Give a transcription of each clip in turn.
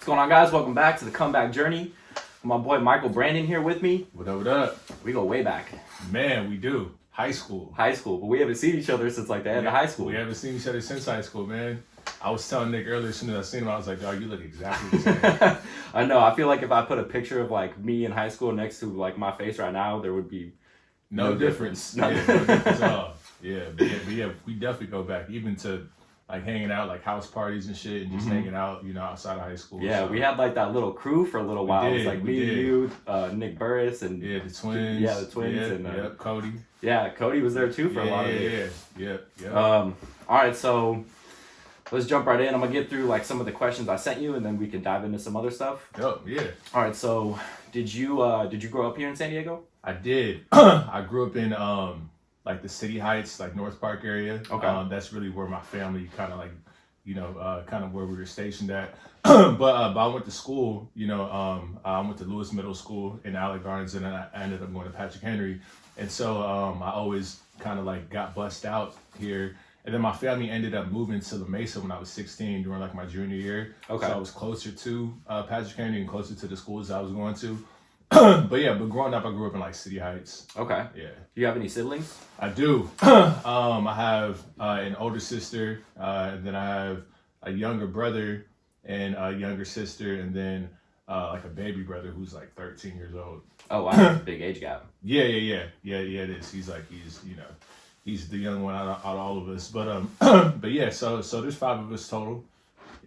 What's going on, guys? Welcome back to the Comeback Journey. My boy Michael Brandon here with me. What up, what up? We go way back. Man, we do. High school. High school, but we haven't seen each other since like the end of high school. We haven't seen each other since high school, man. I was telling Nick earlier, as soon as I seen him, I was like, dog, you look exactly the same. I know. I feel like if I put a picture of like me in high school next to like my face right now, there would be No difference. Yeah, no difference at all. Yeah, we definitely go back, even to like hanging out, like house parties and shit, and just hanging out, outside of high school. Yeah, we had like that little crew for a little while. It was like me, you, Nick Burris, and the twins. Yeah, the twins, and Cody. Yeah, Cody was there too for a lot of it. Yeah. All right, so let's jump right in. I'm gonna get through like some of the questions I sent you, and then we can dive into some other stuff. Oh, yeah. All right, so did you grow up here in San Diego? I did. I grew up in like the City Heights, like North Park area. Okay. That's really where my family kind of like, kind of where we were stationed at. but I went to school, I went to Lewis Middle School in Alec Gardens, and then I ended up going to Patrick Henry. And so I always kind of like got bussed out here. And then my family ended up moving to La Mesa when I was 16 during like my junior year. Okay. So I was closer to Patrick Henry and closer to the schools I was going to. but growing up, I grew up in like City Heights. Okay. Yeah. Do you have any siblings? I do. I have an older sister, and then I have a younger brother and a younger sister, and then like a baby brother who's like 13 years old. Oh, wow, that's a big age gap. Yeah, it is. He's he's the young one out of all of us. But but yeah, so there's 5 of us total.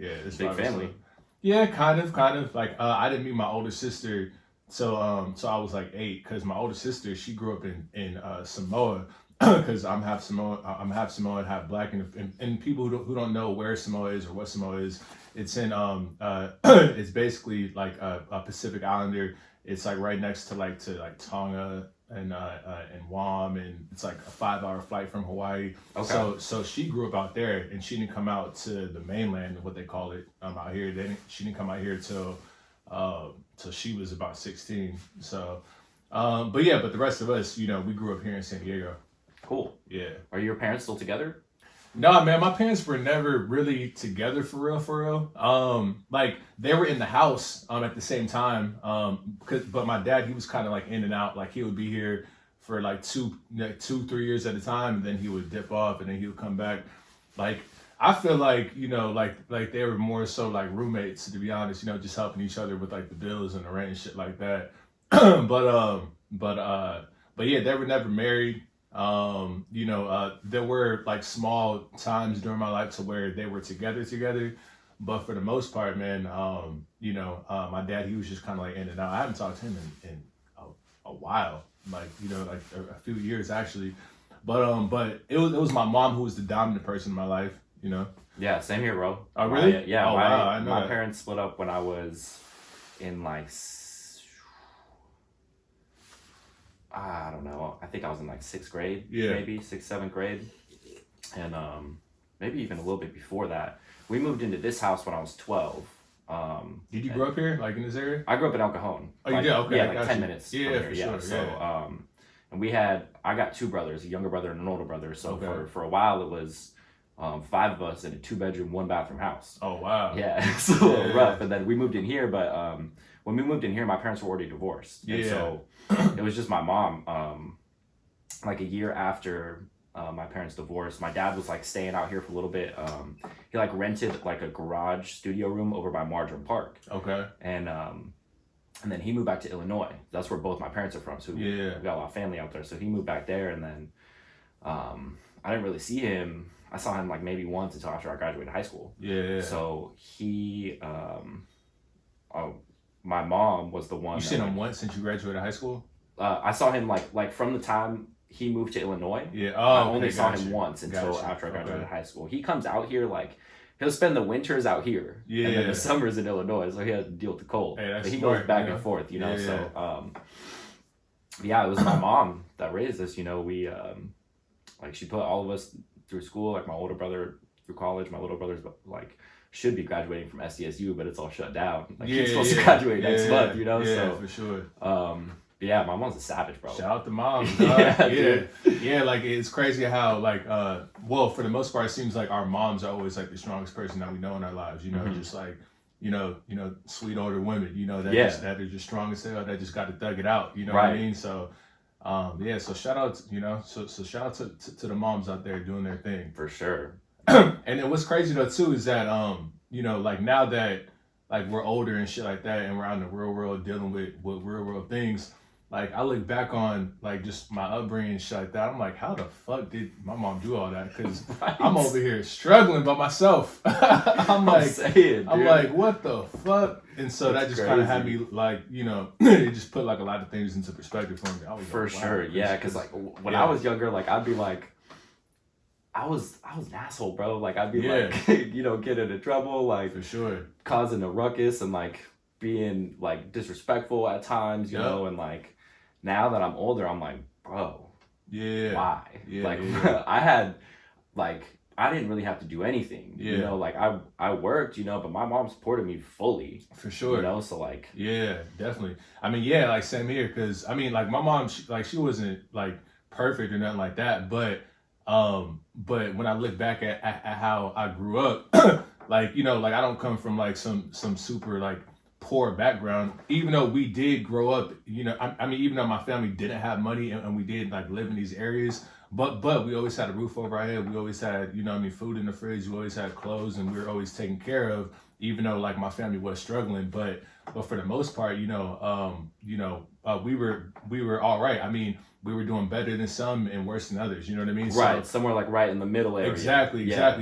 Yeah, it's Big 5 of us family. total. Yeah, kind of. Like I didn't meet my older sister. So I was like 8 because my older sister, she grew up in Samoa because I'm half Samoan, half black, and people who don't know where Samoa is or what Samoa is, it's in it's basically like a Pacific Islander. It's like right next to Tonga and Guam, and it's like a 5-hour flight from Hawaii. Okay. So she grew up out there, and she didn't come out to the mainland, what they call it, out here. She didn't come out here till she was about 16. So, but the rest of us, we grew up here in San Diego. Cool. Yeah. Are your parents still together? No, man, my parents were never really together for real. Like they were in the house at the same time. But my dad, he was kind of like in and out. Like he would be here for like 2-3 years at a time, and then he would dip off, and then he would come back. Like I feel like like they were more so like roommates, to be honest. Just helping each other with like the bills and the rent and shit like that. but yeah, they were never married. There were like small times during my life to where they were together, but for the most part, man, my dad, he was just kind of like in and out. I haven't talked to him in a while, like a few years actually, but it was my mom who was the dominant person in my life. Yeah, same here, bro. Oh, really? Yeah. Oh, wow, I know my that. parents split up when I was in like I don't know. I think I was in like 6th grade, maybe 6th, 7th grade, and maybe even a little bit before that. We moved into this house when I was 12. Did you grow up here, like in this area? I grew up in El Cajon. Oh, you like, did? Okay, Yeah, like gotcha. 10 minutes. from Yeah, here. for sure. So, Yeah. and I got 2 brothers, a younger brother and an older brother. So Okay. for a while it was 5 of us in a 2-bedroom, 1-bathroom house. Oh wow. Yeah, it's a little Yeah. rough. And then we moved in here, but when we moved in here, my parents were already divorced. And Yeah. so it was just my mom. Like a year after my parents divorced, my dad was like staying out here for a little bit. He like rented like a garage studio room over by Marjoram Park. Okay. And then he moved back to Illinois. That's where both my parents are from. So we got a lot of family out there. So he moved back there, and then I didn't really see him. I saw him like maybe once until after I graduated high school. Yeah. So he, my mom was the one. You seen him once since you graduated high school? I saw him like from the time he moved to Illinois. Yeah. I Oh, only okay, saw gotcha. him once until Gotcha. after I graduated Okay. high school. He comes out here like he'll spend the winters out here, and then Yeah. the summers in Illinois, so he has to deal with the cold. Hey, that's But he smart, goes back you and know? forth, Yeah, So, it was my mom that raised us. We like she put all of us through school. Like my older brother through college. My little brother's like should be graduating from SDSU, but it's all shut down. Like he's supposed to graduate next month, Yeah, So for sure. But yeah, my mom's a savage, bro. Shout out to mom. Yeah, Yeah, like it's crazy how like well, for the most part, it seems like our moms are always like the strongest person that we know in our lives. Mhm. Just like sweet older women, Yeah. that are just strong as hell, that just got to thug it out, what I Right. mean? So, yeah, so shout out, so shout out to the moms out there doing their thing. For sure. And then what's crazy though too is that like now that like we're older and shit like that, and we're out in the real world dealing with real world things, like I look back on like just my upbringing and shit like that. I'm like, how the fuck did my mom do all that? Because Right. I'm over here struggling by myself. I'm like, saying, I'm dude. like, what the fuck? And so that That's just kind of had crazy. me like, it just put like a lot of things into perspective for me. I was For like, wow, sure. Yeah. Because like when yeah. I was younger, like I'd be like, I was an asshole, bro. Like I'd be Yeah. like, getting into trouble, like for sure. causing a ruckus and like being like disrespectful at times, you Yep. know, and like now that I'm older, I'm like, bro, Yeah. why? Yeah, like yeah. I had like I didn't really have to do anything. Yeah. You know, like I worked, but my mom supported me fully. For sure. You know, so like Yeah, definitely. I mean, yeah, like same here, because I mean, like my mom, she wasn't like perfect or nothing like that, but when I look back at how I grew up, like like I don't come from like some super like poor background, even though we did grow up, I mean, even though my family didn't have money, and we did like live in these areas, but we always had a roof over our head, we always had food in the fridge, we always had clothes, and we were always taken care of, even though like my family was struggling, but for the most part, we were all right. I mean, we were doing better than some and worse than others. You know what I mean? right, So, somewhere like right in the middle area. exactly. Yeah.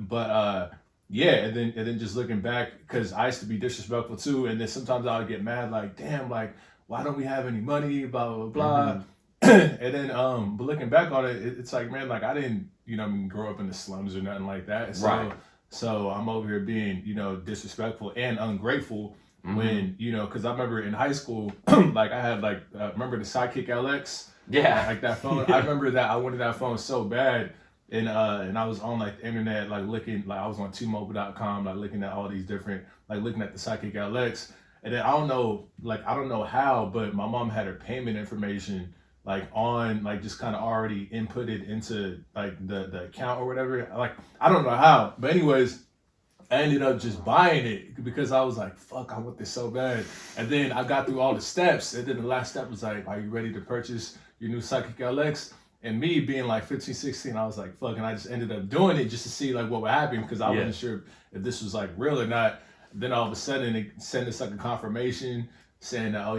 but yeah, and then just looking back, because I used to be disrespectful too, and then sometimes I would get mad, like, damn, like, why don't we have any money? Blah blah blah. And then but looking back on it, it's like, man, like I didn't grow up in the slums or nothing like that. So, Right. So I'm over here being disrespectful and ungrateful when because I remember in high school, like I had like remember the Sidekick LX, Yeah. like that phone. I remember that I wanted that phone so bad, and I was on like the internet, like looking, like I was on T-Mobile.com, like looking at all these different, like looking at the Sidekick LX, and then I don't know how, but my mom had her payment information like on like just kind of already inputted into like the account or whatever. Like I don't know how, but anyways, I ended up just buying it because I was like, fuck, I want this so bad. And then I got through all the steps, and then the last step was like, are you ready to purchase your new Sidekick LX? And me being like 15, 16, I was like, fuck, and I just ended up doing it just to see like what would happen, because I wasn't sure if this was like real or not. Then all of a sudden it sent us like a confirmation saying that, oh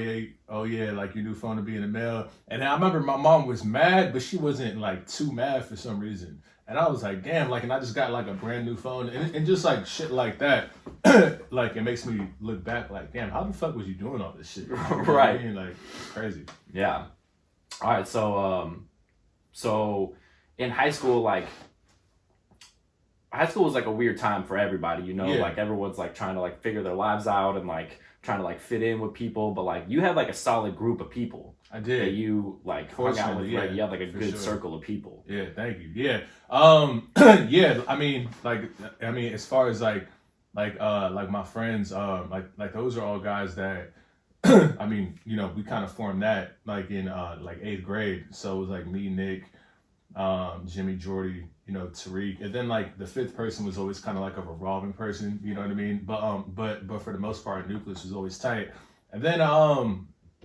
yeah, like your new phone will be in the mail. And I remember my mom was mad, but she wasn't like too mad for some reason. And I was like, damn, like, and I just got like a brand new phone, and just like shit like that, like it makes me look back like, damn, how the fuck was you doing all this shit? You know what I Right. mean? Like, it's crazy. Yeah. All right. So in high school, like high school was like a weird time for everybody, Yeah. like everyone's like trying to like figure their lives out and like trying to like fit in with people, but like you had like a solid group of people I that did. you like hung out with, Fortunately, right? yeah, You had like a for good sure. circle of people. Yeah, thank you. Yeah. Yeah, I mean, as far as like my friends, like those are all guys that I mean, we kind of formed that like in like 8th grade. So it was like me, Nick, Jimmy, Jordy, Tariq, and then like the 5th person was always kind of like a revolving person, you know what I mean? But for the most part, nucleus was always tight. And then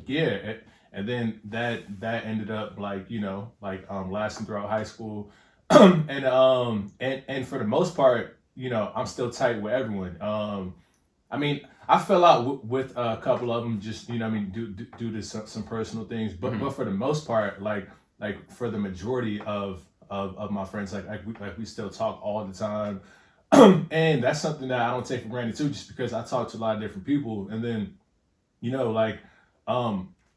yeah, and then that ended up like lasting throughout high school, and for the most part, I'm still tight with everyone. I mean, I fell out with a couple of them, just due to some personal things, but for the most part, like for the majority of my friends, like we still talk all the time, and that's something that I don't take for granted too, just because I talk to a lot of different people, and then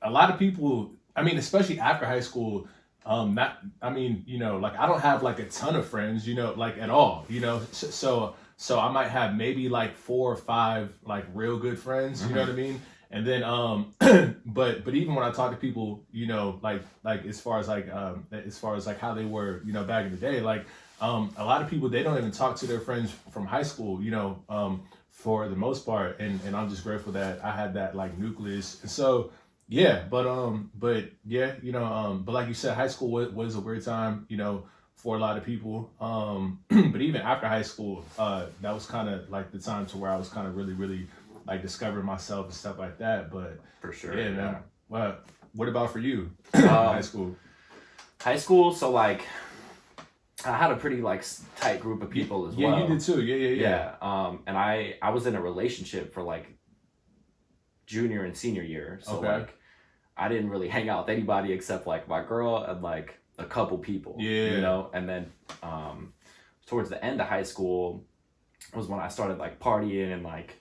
a lot of people, I mean, especially after high school, not, I mean, like I don't have like a ton of friends, like at all, so I might have maybe like 4 or 5 like real good friends, you know what I mean? And then, but even when I talk to people, like as far as like how they were, back in the day, like, a lot of people, they don't even talk to their friends from high school, for the most part. And I'm just grateful that I had that like nucleus. And so, yeah, but yeah, but like you said, high school was a weird time, for a lot of people. But even after high school, that was kind of like the time to where I was kind of really, really like discovering myself and stuff like that. But For sure. yeah, Yeah. man. Well, what about for you? High school. High school, so like I had a pretty like tight group of people as well. Yeah, you did too. Yeah. And I was in a relationship for like junior and senior year. So Okay. like I didn't really hang out with anybody except like my girl and like a couple people. Yeah. You know, and then towards the end of high school was when I started like partying and like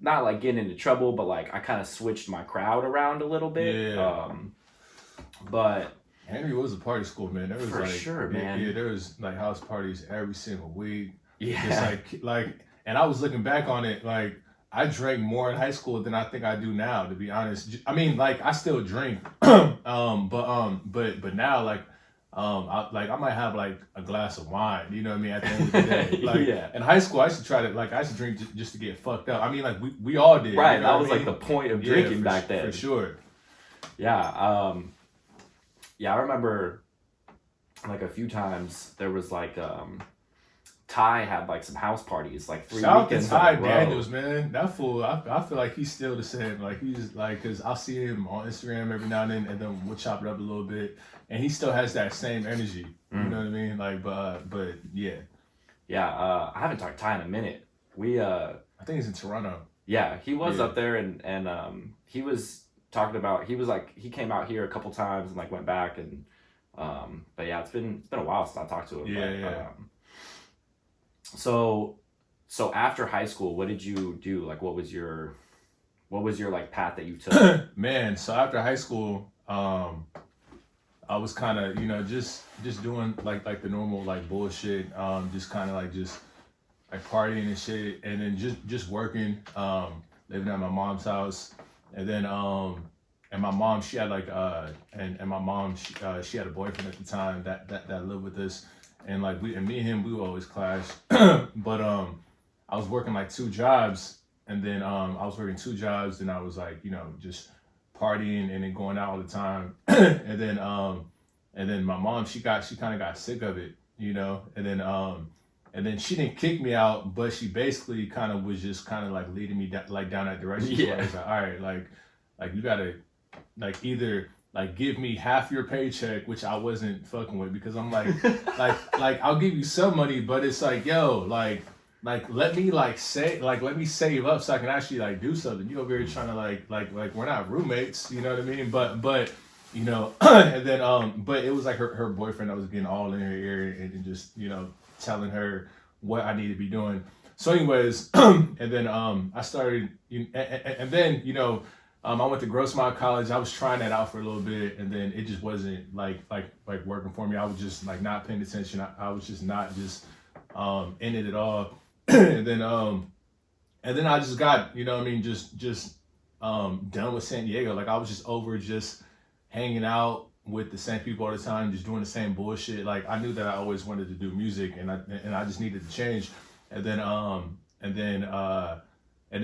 not like getting into trouble, but like I kind of switched my crowd around a little bit. Yeah. But Henry was a party school, man. There was For like, sure, man. Yeah, there was like house parties every single week. yeah. Just like, and I was looking back on it, like I drank more in high school than I think I do now, to be honest. I mean, like I still drink, but now I might have like a glass of wine, you know what I mean, at the end of the day. Like Yeah. in high school, I used to drink just to get fucked up. I mean, like we all did. Right, you know that what was I like mean? the point of Yeah, drinking for back then. For sure. Yeah, I remember like a few times there was like Ty had like some house parties, like 3 Shout out to weekends Ty in a row. Daniels, man. That fool, I feel like he's still the same. Like he's like, cause I'll see him on Instagram every now and then we'll chop it up a little bit, and he still has that same energy. You know what I mean? Like, but yeah, Yeah, I haven't talked to Ty in a minute. I think he's in Toronto. Yeah, he was Yeah. up there and he was talking about he came out here a couple times and like went back and but yeah, it's been a while since I talked to him. Yeah. So after high school, what did you do? Like what was your like path that you took? Man, so after high school, I was kind of, just doing like the normal like bullshit, just kind of like just like partying and shit, and then just working, living at my mom's house, and then and my mom, she had like and my mom, she had a boyfriend at the time that lived with us, and like me and him, we would always clash, but I was working like 2 jobs, and then I was working 2 jobs, and I was like, just partying and then going out all the time, and then my mom, she kind of got sick of it, and then she didn't kick me out, but she basically kind of was just kind of like leading me down that direction. Yeah. Where it's like, all right, like you gotta like either like give me half your paycheck, which I wasn't fucking with, because I'm like like I'll give you some money, but it's like, yo, like let me let me save up so I can actually like do something. You over here trying to like we're not roommates, you know what I mean? But and then but it was like her boyfriend that was getting all in her ear and just telling her what I need to be doing. So anyways, and then I started and then I went to Grossmont College. I was trying that out for a little bit, and then it just wasn't like working for me. I was just like not paying attention. I was just not just in it at all. and then I just got just done with San Diego. Like I was just over just hanging out with the same people all the time, just doing the same bullshit. Like I knew that I always wanted to do music, and I just needed to change. And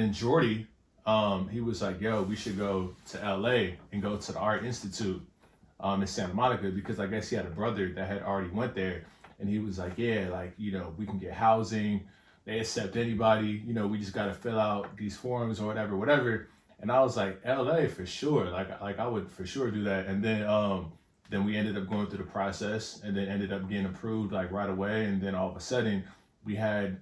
then Jordy, he was like, yo, we should go to LA and go to the Art Institute in Santa Monica, because I guess he had a brother that had already went there, and he was like, yeah, like we can get housing, they accept anybody, we just got to fill out these forms or whatever. And I was like, LA for sure, like I would for sure do that. And then we ended up going through the process, and then ended up getting approved like right away. And then all of a sudden we had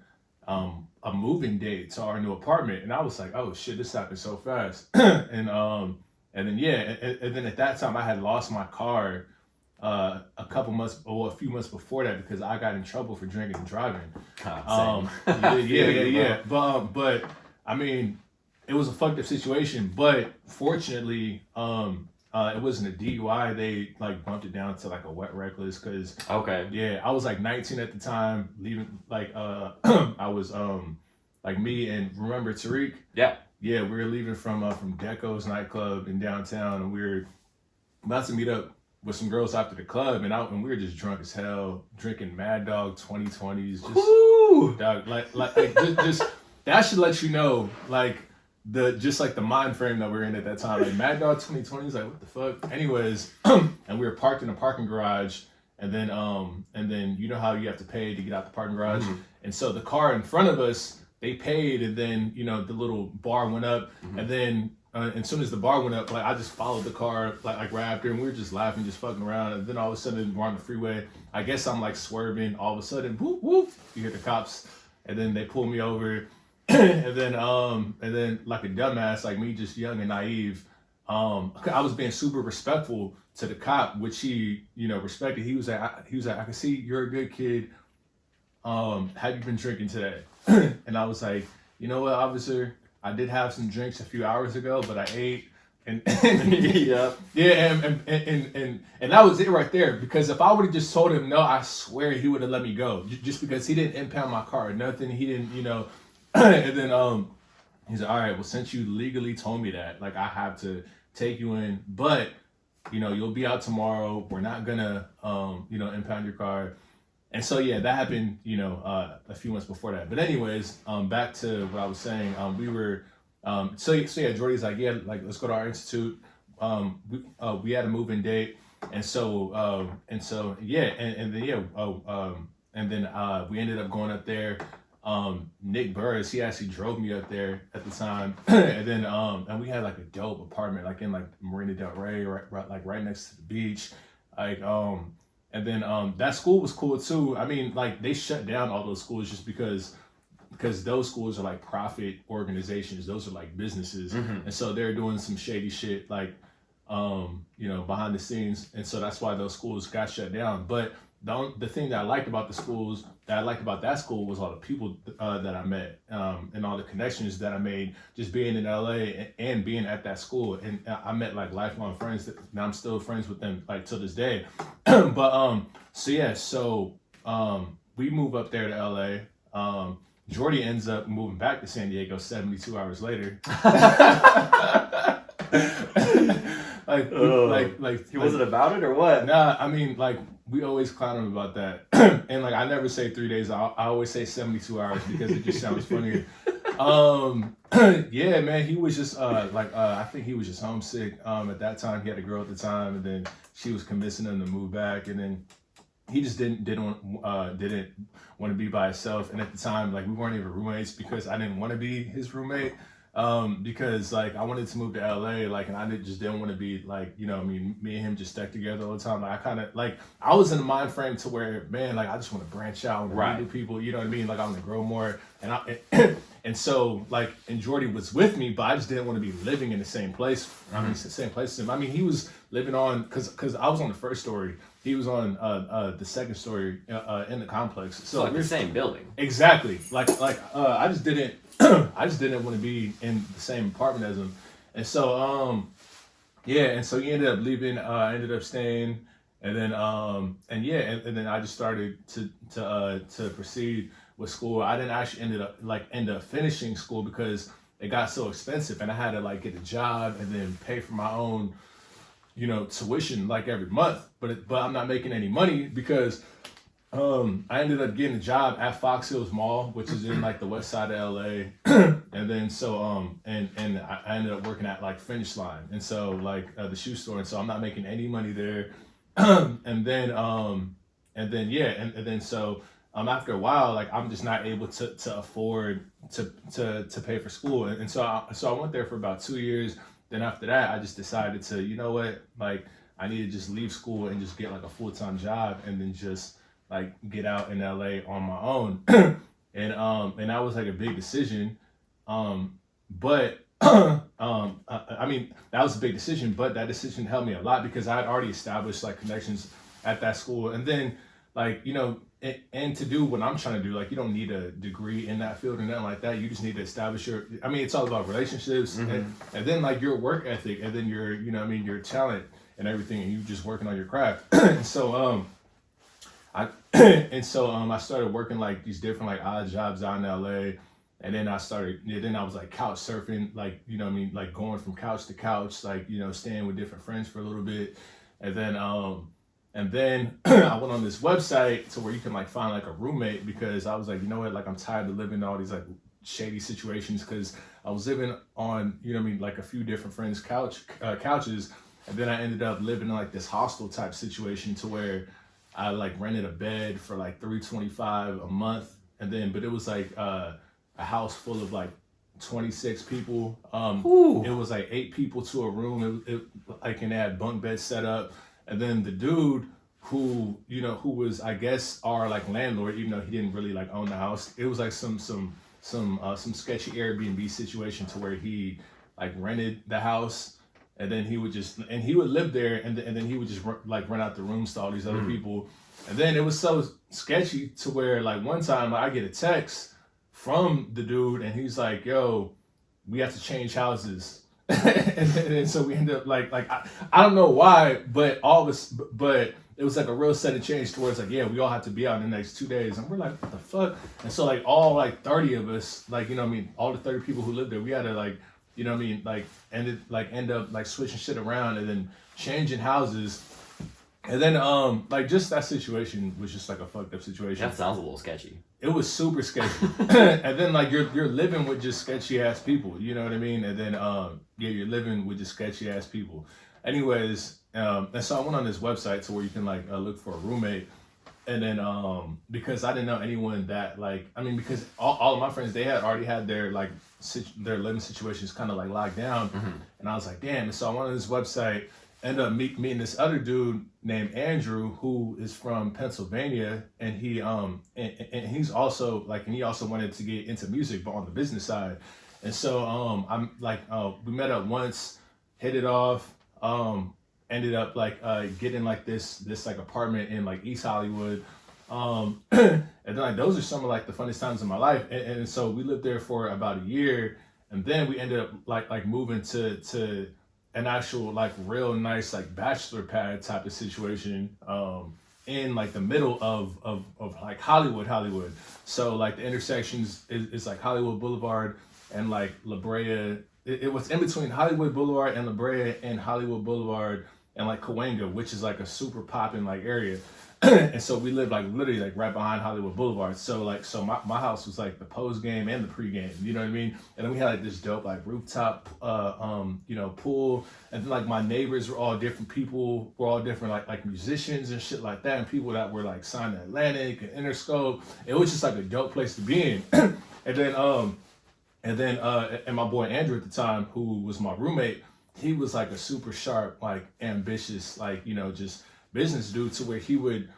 a moving date to our new apartment, and I was like, oh shit, this happened so fast. and then at that time I had lost my car a few months before that, because I got in trouble for drinking and driving. Yeah. But I mean, it was a fucked up situation, but fortunately, it wasn't a DUI. They like bumped it down to like a wet reckless, because Okay. I was like 19 at the time, leaving like I was like me and remember Tariq? Yeah. Yeah, we were leaving from Deco's nightclub in downtown, and we were about to meet up with some girls after the club, and we were just drunk as hell, drinking Mad Dog 2020s, just Woo! dog, like just that should let you know like the mind frame that we're in at that time. Like Mad Dog 2020 is like, what the fuck? Anyways, and we were parked in a parking garage, and then you know how you have to pay to get out the parking garage, Mhm. and so the car in front of us, they paid, and then the little bar went up, and then as soon as the bar went up, like I just followed the car like right after, and we were just laughing, just fucking around, and then all of a sudden we're on the freeway. I guess I'm like swerving. All of a sudden, whoop whoop, you hear the cops, and then they pull me over, and then like a dumbass like me, just young and naive. I was being super respectful to the cop, which he, respected. He was like, I can see you're a good kid. Have you been drinking today? And I was like, you know what, officer, I did have some drinks a few hours ago, but I ate. And Yeah. yeah, and that was it right there. Because if I would have just told him no, I swear he would have let me go. Just because he didn't impound my car or nothing. He didn't, and then he's like, all right, well, since you legally told me that, like, I have to take you in, but, you'll be out tomorrow. We're not gonna, impound your car. And so, yeah, that happened, a few months before that. But anyways, back to what I was saying. We were, so yeah, Jordy's like, yeah, like, let's go to our institute. We had a move-in date. And so, yeah, and then, yeah, and then we ended up going up there. Nick Burris, he actually drove me up there at the time, and then and we had like a dope apartment, like in like Marina Del Rey, right next to the beach, like and then that school was cool too. I mean, like they shut down all those schools just because those schools are like profit organizations, those are like businesses, and so they're doing some shady shit like behind the scenes, and so that's why those schools got shut down. But the thing that I liked about that school was all the people that I met, and all the connections that I made just being in LA and being at that school. And I met like lifelong friends that now I'm still friends with them like to this day. But we move up there to LA. Jordy ends up moving back to San Diego 72 hours later. He wasn't about it or what? Nah, I mean, like, we always clown him about that. And like, I never say 3 days. I always say 72 hours because it just sounds funnier. Yeah, man, he was just I think he was just homesick. At that time, he had a girl at the time, and then she was convincing him to move back, and then he just didn't want to be by himself. And at the time, like, we weren't even roommates because I didn't want to be his roommate. Because like I wanted to move to LA, like, and I just didn't want to be like, me and him just stuck together all the time. Like, I kind of like, I was in a mind frame to where, man, like, I just want to branch out and meet new people, you know what I mean? Like, I want to grow more. And so like, and Jordy was with me, but I just didn't want to be living in the same place. I mean, the same place as him. I mean, he was living on, cause I was on the first story. He was on the second story in the complex. So like the same building. Exactly. Like I just didn't want to be in the same apartment as him. And so and so he ended up leaving. I ended up staying, and then and then I just started to proceed with school. I didn't actually end up finishing school because it got so expensive, and I had to like get a job and then pay for my own tuition like every month, but I'm not making any money because I ended up getting a job at Fox Hills Mall, which is in like the west side of LA. And then so and I ended up working at like Finish Line, and so like the shoe store, and so I'm not making any money there. and then so after a while, like I'm just not able to afford to pay for school, and so I went there for about 2 years. Then after that, I just decided to, you know what, like I need to just leave school and just get like a full-time job, and then just like get out in LA on my own. And that was like a big decision. But I mean, that was a big decision, but that decision helped me a lot because I had already established like connections at that school. And then like, and to do what I'm trying to do, like you don't need a degree in that field or nothing like that. You just need to establish it's all about relationships, and then like your work ethic, and then your, your talent and everything, and you just working on your craft. And so I started working like these different like odd jobs out in LA. And then I was like couch surfing, like, like going from couch to couch, like, staying with different friends for a little bit. And then I went on this website to where you can like find like a roommate, because I was like, you know what, like I'm tired of living in all these like shady situations, because I was living on, like a few different friends' couches. And then I ended up living in like this hostel type situation to where I like rented a bed for like $325 a month, and then but it was like a house full of like 26 people. It was like 8 people to a room. It like and they had bunk beds set up, and then the dude who was I guess our like landlord, even though he didn't really like own the house. It was like some sketchy Airbnb situation to where he like rented the house, and then he would live there, and then he would just like rent out the rooms to all these other people, and then it was so sketchy to where like one time I get a text from the dude, and he's like, "Yo, we have to change houses." and so we ended up like I don't know why, but all of us, but it was like a real sudden change towards like, yeah, we all have to be out in the next 2 days, and we're like, what the fuck? And so like all like 30 of us, like all the 30 people who lived there, we had to like, like end up like switching shit around and then changing houses. And then like just that situation was just like a fucked up situation. That sounds a little sketchy. It was super sketchy. And then like you're living with just sketchy ass people, you know what I mean? And then you're living with just sketchy ass people. Anyways, and so I went on this website to where you can like look for a roommate. And then because I didn't know anyone that like, because all of my friends, they had already had their like their living situations kind of like locked down. And I was like, damn. And so I went on this website, ended up meeting this other dude named Andrew, who is from Pennsylvania, and he and he's also like, and he also wanted to get into music, but on the business side. And so I'm like we met up once, hit it off, ended up like getting like this like apartment in like East Hollywood, and then like those are some of like the funnest times in my life, and so we lived there for about a year, and then we ended up like moving to an actual like real nice like bachelor pad type of situation in like the middle of like Hollywood. So like the intersections is like Hollywood Boulevard and like La Brea. It was in between Hollywood Boulevard and La Brea and Hollywood Boulevard and like Cahuenga, which is like a super poppin' like area. And so we lived like literally like right behind Hollywood Boulevard. So my house was like the post game and the pre-game, you know what I mean? And then we had like this dope like rooftop pool, and then like my neighbors were all different people, were all different like musicians and shit like that, and people that were like signed to Atlantic and Interscope. It was just like a dope place to be in. And my boy Andrew at the time, who was my roommate, he was like a super sharp, like ambitious, like just business dude, to where he would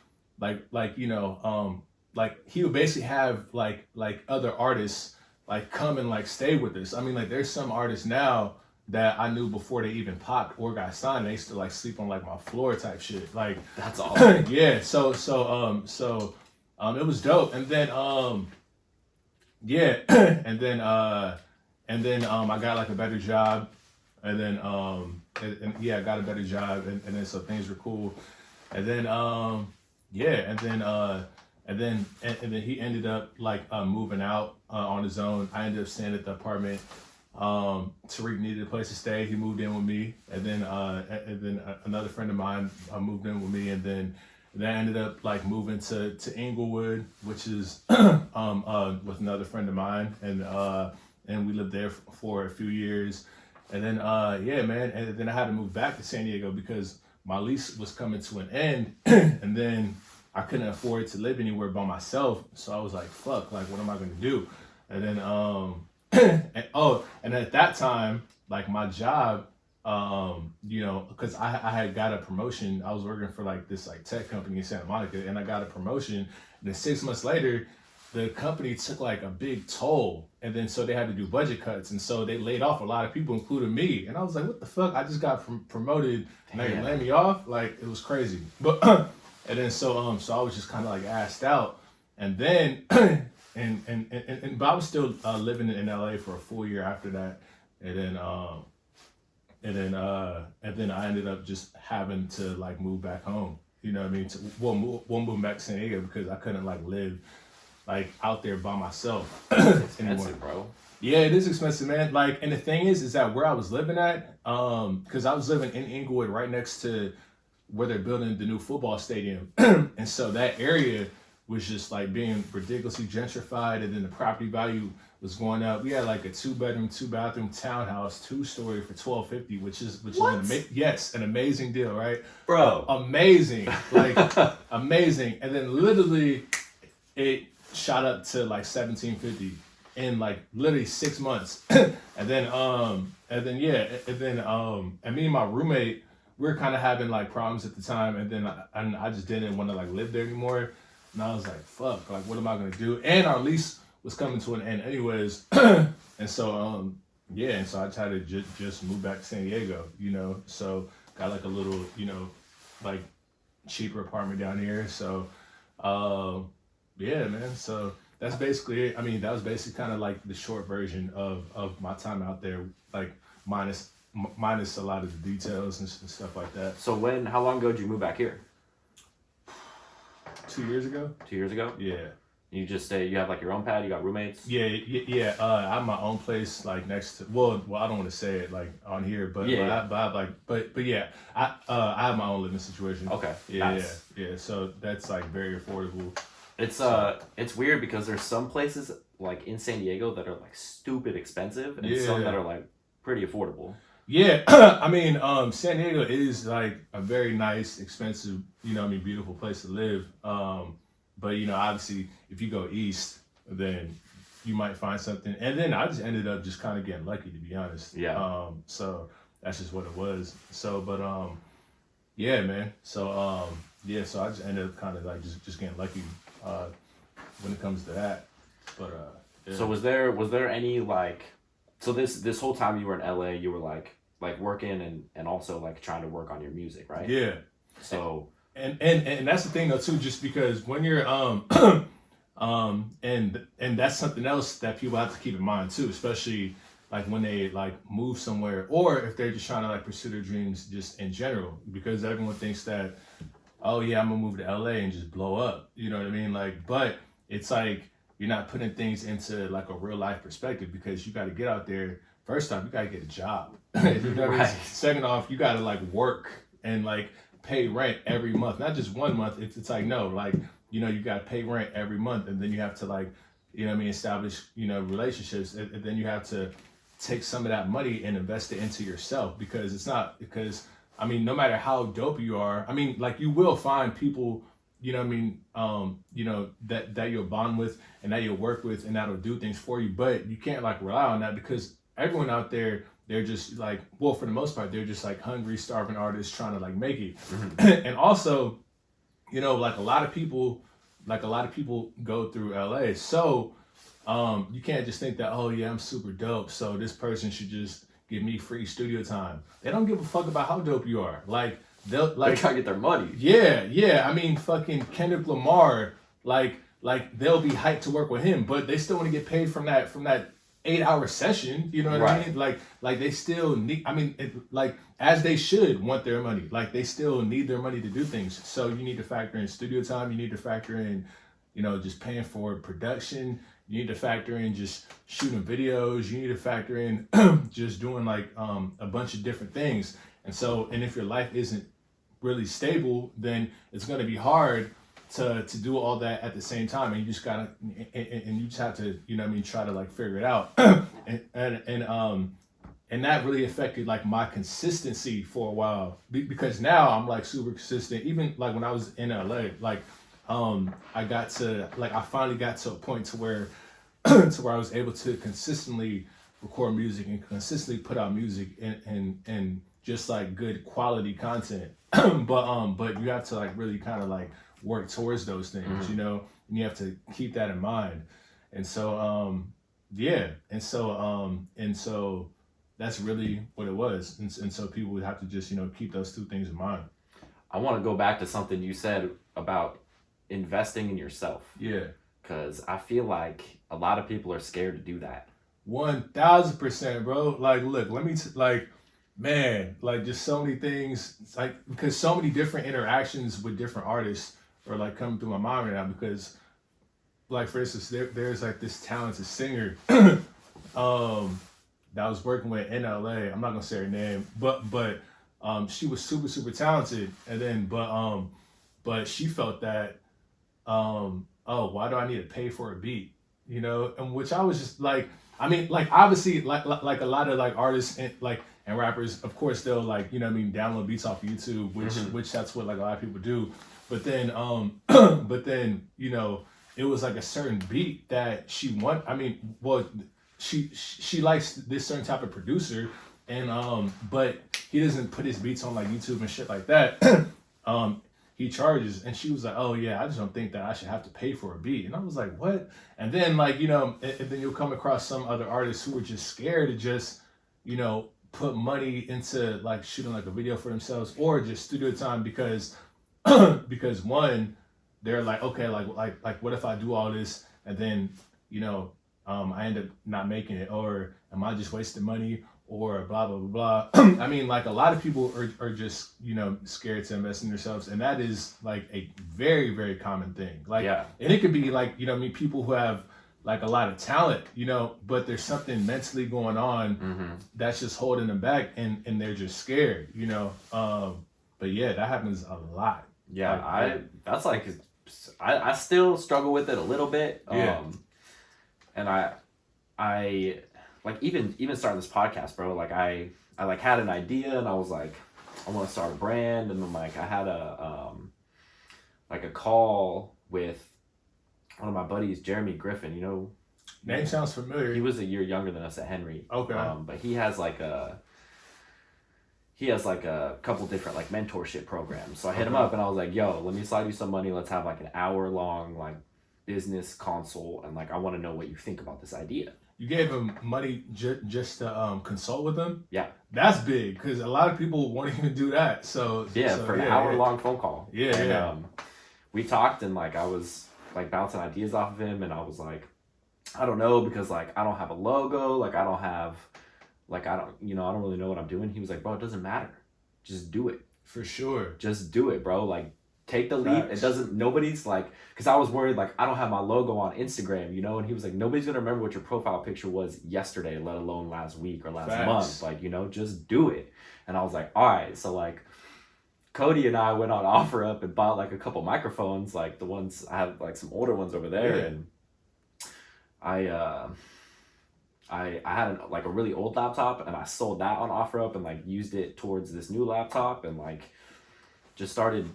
like he would basically have like other artists like come and like stay with us. Like there's some artists now that I knew before they even popped or got signed. They used to like sleep on like my floor type shit. Like that's awesome. Yeah. So it was dope. And then yeah, and then I got like a better job, and then I got a better job, and then so things were cool. And then and then he ended up like moving out on his own. I ended up staying at the apartment. Tariq needed a place to stay. He moved in with me, and then another friend of mine moved in with me, and then I ended up like moving to Inglewood, which is with another friend of mine, and we lived there for a few years. And then and then I had to move back to San Diego because my lease was coming to an end, and then I couldn't afford to live anywhere by myself. So I was like, fuck, like what am I gonna do? And then and at that time, like my job, because I had got a promotion. I was working for like this like tech company in Santa Monica, and I got a promotion. And then 6 months later, the company took like a big toll, and then so they had to do budget cuts, and so they laid off a lot of people, including me. And I was like, what the fuck? I just got promoted, and they laid me off? Like it was crazy. But and then so I was just kind of like assed out, and then but I was still living in LA for a full year after that, and then I ended up just having to like move back home. You know what I mean? We'll move back to San Diego because I couldn't like live like out there by myself. It's expensive, bro. Yeah, it is expensive, man. Like, and the thing is that where I was living at, because I was living in Inglewood right next to where they're building the new football stadium, and so that area was just like being ridiculously gentrified, and then the property value was going up. We had like a 2-bedroom, 2-bathroom townhouse, 2-story for $1250, which is yes, an amazing deal, right? Bro. Amazing, like amazing. And then literally, it shot up to like $1750 in like literally 6 months. and then me and my roommate, we were kind of having like problems at the time, and then I just didn't want to like live there anymore. And I was like, fuck, like, what am I gonna do? And our lease was coming to an end anyways. and so I tried to just move back to San Diego, you know. So got like a little, you know, like cheaper apartment down here. So yeah, man. So that's basically it. I mean, that was basically kind of like the short version of my time out there, like minus a lot of the details and stuff like that. So how long ago did you move back here? 2 years ago. 2 years ago? Yeah. You just you have like your own pad, you got roommates? Yeah. I have my own place like next to, well, I don't want to say it like on here, but yeah. I have my own living situation. Okay. Yeah, nice. yeah. So that's like very affordable. It's weird because there's some places like in San Diego that are like stupid expensive, and some that are like pretty affordable. Yeah, I mean, San Diego is like a very nice, expensive, you know, I mean, beautiful place to live. But you know, obviously, if you go east, then you might find something. And then I just ended up just kind of getting lucky, to be honest. Yeah. So that's just what it was. So, but yeah, man. So so I just ended up kind of like just getting lucky when it comes to that. But yeah. So was there any like, so this whole time you were in LA, you were like working and also like trying to work on your music, right? Yeah. So and that's the thing though too, just because when you're and that's something else that people have to keep in mind too, especially like when they like move somewhere, or if they're just trying to like pursue their dreams just in general, because everyone thinks that, oh yeah, I'm gonna move to LA and just blow up, you know what I mean? Like, but it's like you're not putting things into like a real life perspective, because you got to get out there. First off, you got to get a job. Right. Second off, you got to like work and like pay rent every month, not just 1 month. It's like, no, like, you know, you got to pay rent every month, and then you have to like, you know what I mean, establish, you know, relationships, and then you have to take some of that money and invest it into yourself, because I mean, no matter how dope you are, I mean, like, you will find people, you know what I mean, you know, that you'll bond with and that you'll work with and that'll do things for you, but you can't like rely on that, because everyone out there, they're just like, well, for the most part, they're just like hungry, starving artists trying to like make it. Mm-hmm. And also, you know, like a lot of people go through LA. So you can't just think that, oh yeah, I'm super dope, so this person should just give me free studio time. They don't give a fuck about how dope you are. Like, they're trying to get their money. Yeah. I mean, fucking Kendrick Lamar, like they'll be hyped to work with him, but they still want to get paid from that 8-hour session, you know what I mean? Like they still need, I mean, like, as they should want their money. Like, they still need their money to do things. So you need to factor in studio time. You need to factor in, you know, just paying for production. You need to factor in just shooting videos. You need to factor in just doing like a bunch of different things. And if your life isn't really stable, then it's going to be hard to do all that at the same time, and you just gotta and you just have to, you know what I mean, try to like figure it out. and that really affected like my consistency for a while, because now I'm like super consistent. Even like when I was in LA, like I finally got to a point to where I was able to consistently record music and consistently put out music and just like good quality content. but you have to like really kind of like work towards those things, mm-hmm. you know, and you have to keep that in mind. And so so that's really what it was. And so people would have to just, you know, keep those two things in mind. I want to go back to something you said about investing in yourself. Yeah. Because I feel like a lot of people are scared to do that. 1000%, bro. Like, look, let me man, like, just so many things, like, because so many different interactions with different artists are like coming through my mind right now, because like, for instance, there's like this talented singer that I was working with in LA. I'm not gonna say her name, but she was super talented, and then but she felt that oh, why do I need to pay for a beat? You know, and which I was just like, I mean, like obviously, like a lot of like artists and rappers, of course, they'll like, you know what I mean, download beats off YouTube, which that's what like a lot of people do. But then, but then, you know, it was like a certain beat that she want. I mean, well, she likes this certain type of producer, and but he doesn't put his beats on like YouTube and shit like that. He charges, and she was like, oh yeah, I just don't think that I should have to pay for a beat. And I was like, what? And then like, you know, and then you'll come across some other artists who are just scared to just, you know, put money into like shooting like a video for themselves or just studio time because because one, they're like, okay, like what if I do all this and then, you know, I end up not making it, or am I just wasting money, or blah blah blah blah. I mean, like a lot of people are just, you know, scared to invest in themselves, and that is like a very very common thing. Like, Yeah. and it could be like, you know, I mean, people who have like a lot of talent, you know, but there's something mentally going on that's just holding them back, and they're just scared, you know. But yeah, that happens a lot. Yeah, Like, that's like I still struggle with it a little bit. Yeah. And I like even starting this podcast, bro. Like I like had an idea, and I was like, I want to start a brand, and then like I had a call with one of my buddies, Jeremy Griffin. You know, Name sounds familiar. he was a year younger than us at Henry. Okay. But he has like a couple different like mentorship programs. So I hit him up and I was like, yo, let me slide you some money. Let's have like an hour long like business consult, and like I want to know what you think about this idea. You gave him money just to consult with him? Yeah. That's big, because a lot of people won't even do that. So Yeah, so, for an hour long phone call. Yeah, and, yeah. We talked, and like I was like bouncing ideas off of him, and I was like, I don't know, because like I don't have a logo, like I don't have, like I don't really know what I'm doing. He was like, bro, it doesn't matter, just do it. For sure. Just do it, bro. Like take the leap. Facts. It doesn't, nobody's like, because I was worried like I don't have my logo on Instagram, you know. And he was like, nobody's gonna remember what your profile picture was yesterday, let alone last week or last Facts. month. Like, you know, just do it. And I was like, all right. So like Cody and I went on OfferUp and bought like a couple microphones, like the ones I have, like some older ones over there. Yeah. And I had like a really old laptop, and I sold that on OfferUp and like used it towards this new laptop, and like just started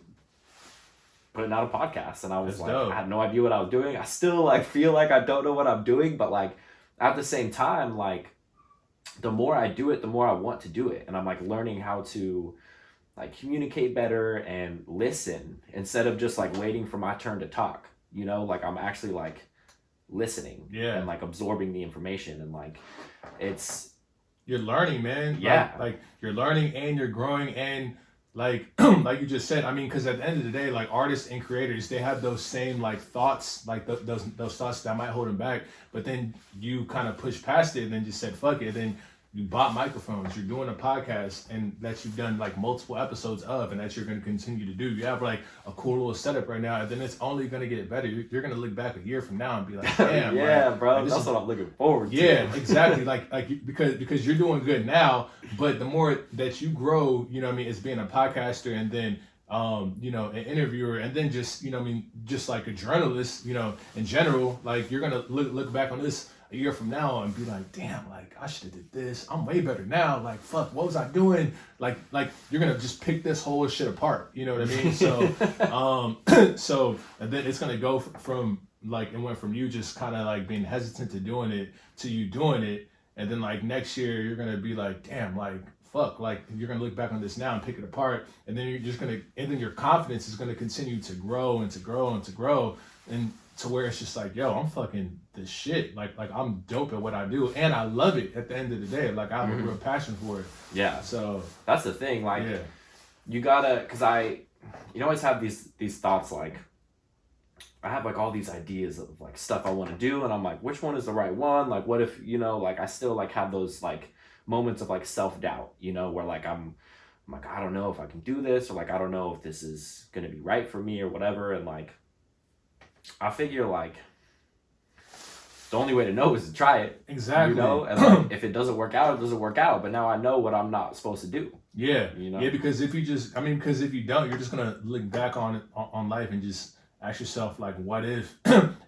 putting out a podcast. And I was That's like, dope. I had no idea what I was doing. I still like feel like I don't know what I'm doing, but like at the same time, like the more I do it, the more I want to do it. And I'm like learning how to like communicate better and listen instead of just like waiting for my turn to talk, you know. Like I'm actually like listening and like absorbing the information, and like You're learning, man. Yeah. Like you're learning and you're growing, and like like you just said, I mean, because at the end of the day, like artists and creators, they have those same like thoughts, like those thoughts that might hold them back, but then you kind of push past it and then just said fuck it. Then you bought microphones, you're doing a podcast, and that you've done like multiple episodes of, and that you're going to continue to do. You have like a cool little setup right now, and then it's only going to get better. You're going to look back a year from now and be like, damn, yeah, like, bro, like, that's what I'm looking forward to. yeah, exactly. like because you're doing good now, but the more that you grow, you know what I mean, as being a podcaster, and then you know, an interviewer, and then just, you know what I mean, just like a journalist, you know, in general, like you're gonna look back on this a year from now and be like, damn, like I should have did this. I'm way better now. Like fuck, what was I doing? Like you're gonna just pick this whole shit apart. You know what I mean? So so and then it's gonna go from like, it went from you just kind of like being hesitant to doing it to you doing it, and then like next year you're gonna be like, damn, like fuck, like you're gonna look back on this now and pick it apart, and then you're just gonna, and then your confidence is gonna continue to grow and to grow and to grow, and to where it's just like, yo, I'm fucking this shit. Like I'm dope at what I do, and I love it at the end of the day. Like I have a real passion for it. Yeah. So That's the thing. Like yeah, you gotta, cause you always have these thoughts, like I have like all these ideas of like stuff I want to do, and I'm like, which one is the right one? Like what if, you know, like I still like have those like moments of like self-doubt, you know, where like I'm like, I don't know if I can do this, or like I don't know if this is gonna be right for me or whatever. And like I figure like the only way to know is to try it. exactly. You know, and like if it doesn't work out, it doesn't work out. But now I know what I'm not supposed to do. Yeah, You know? yeah, because if you just, I mean, because if you don't, you're just gonna look back on life and just ask yourself like, what if?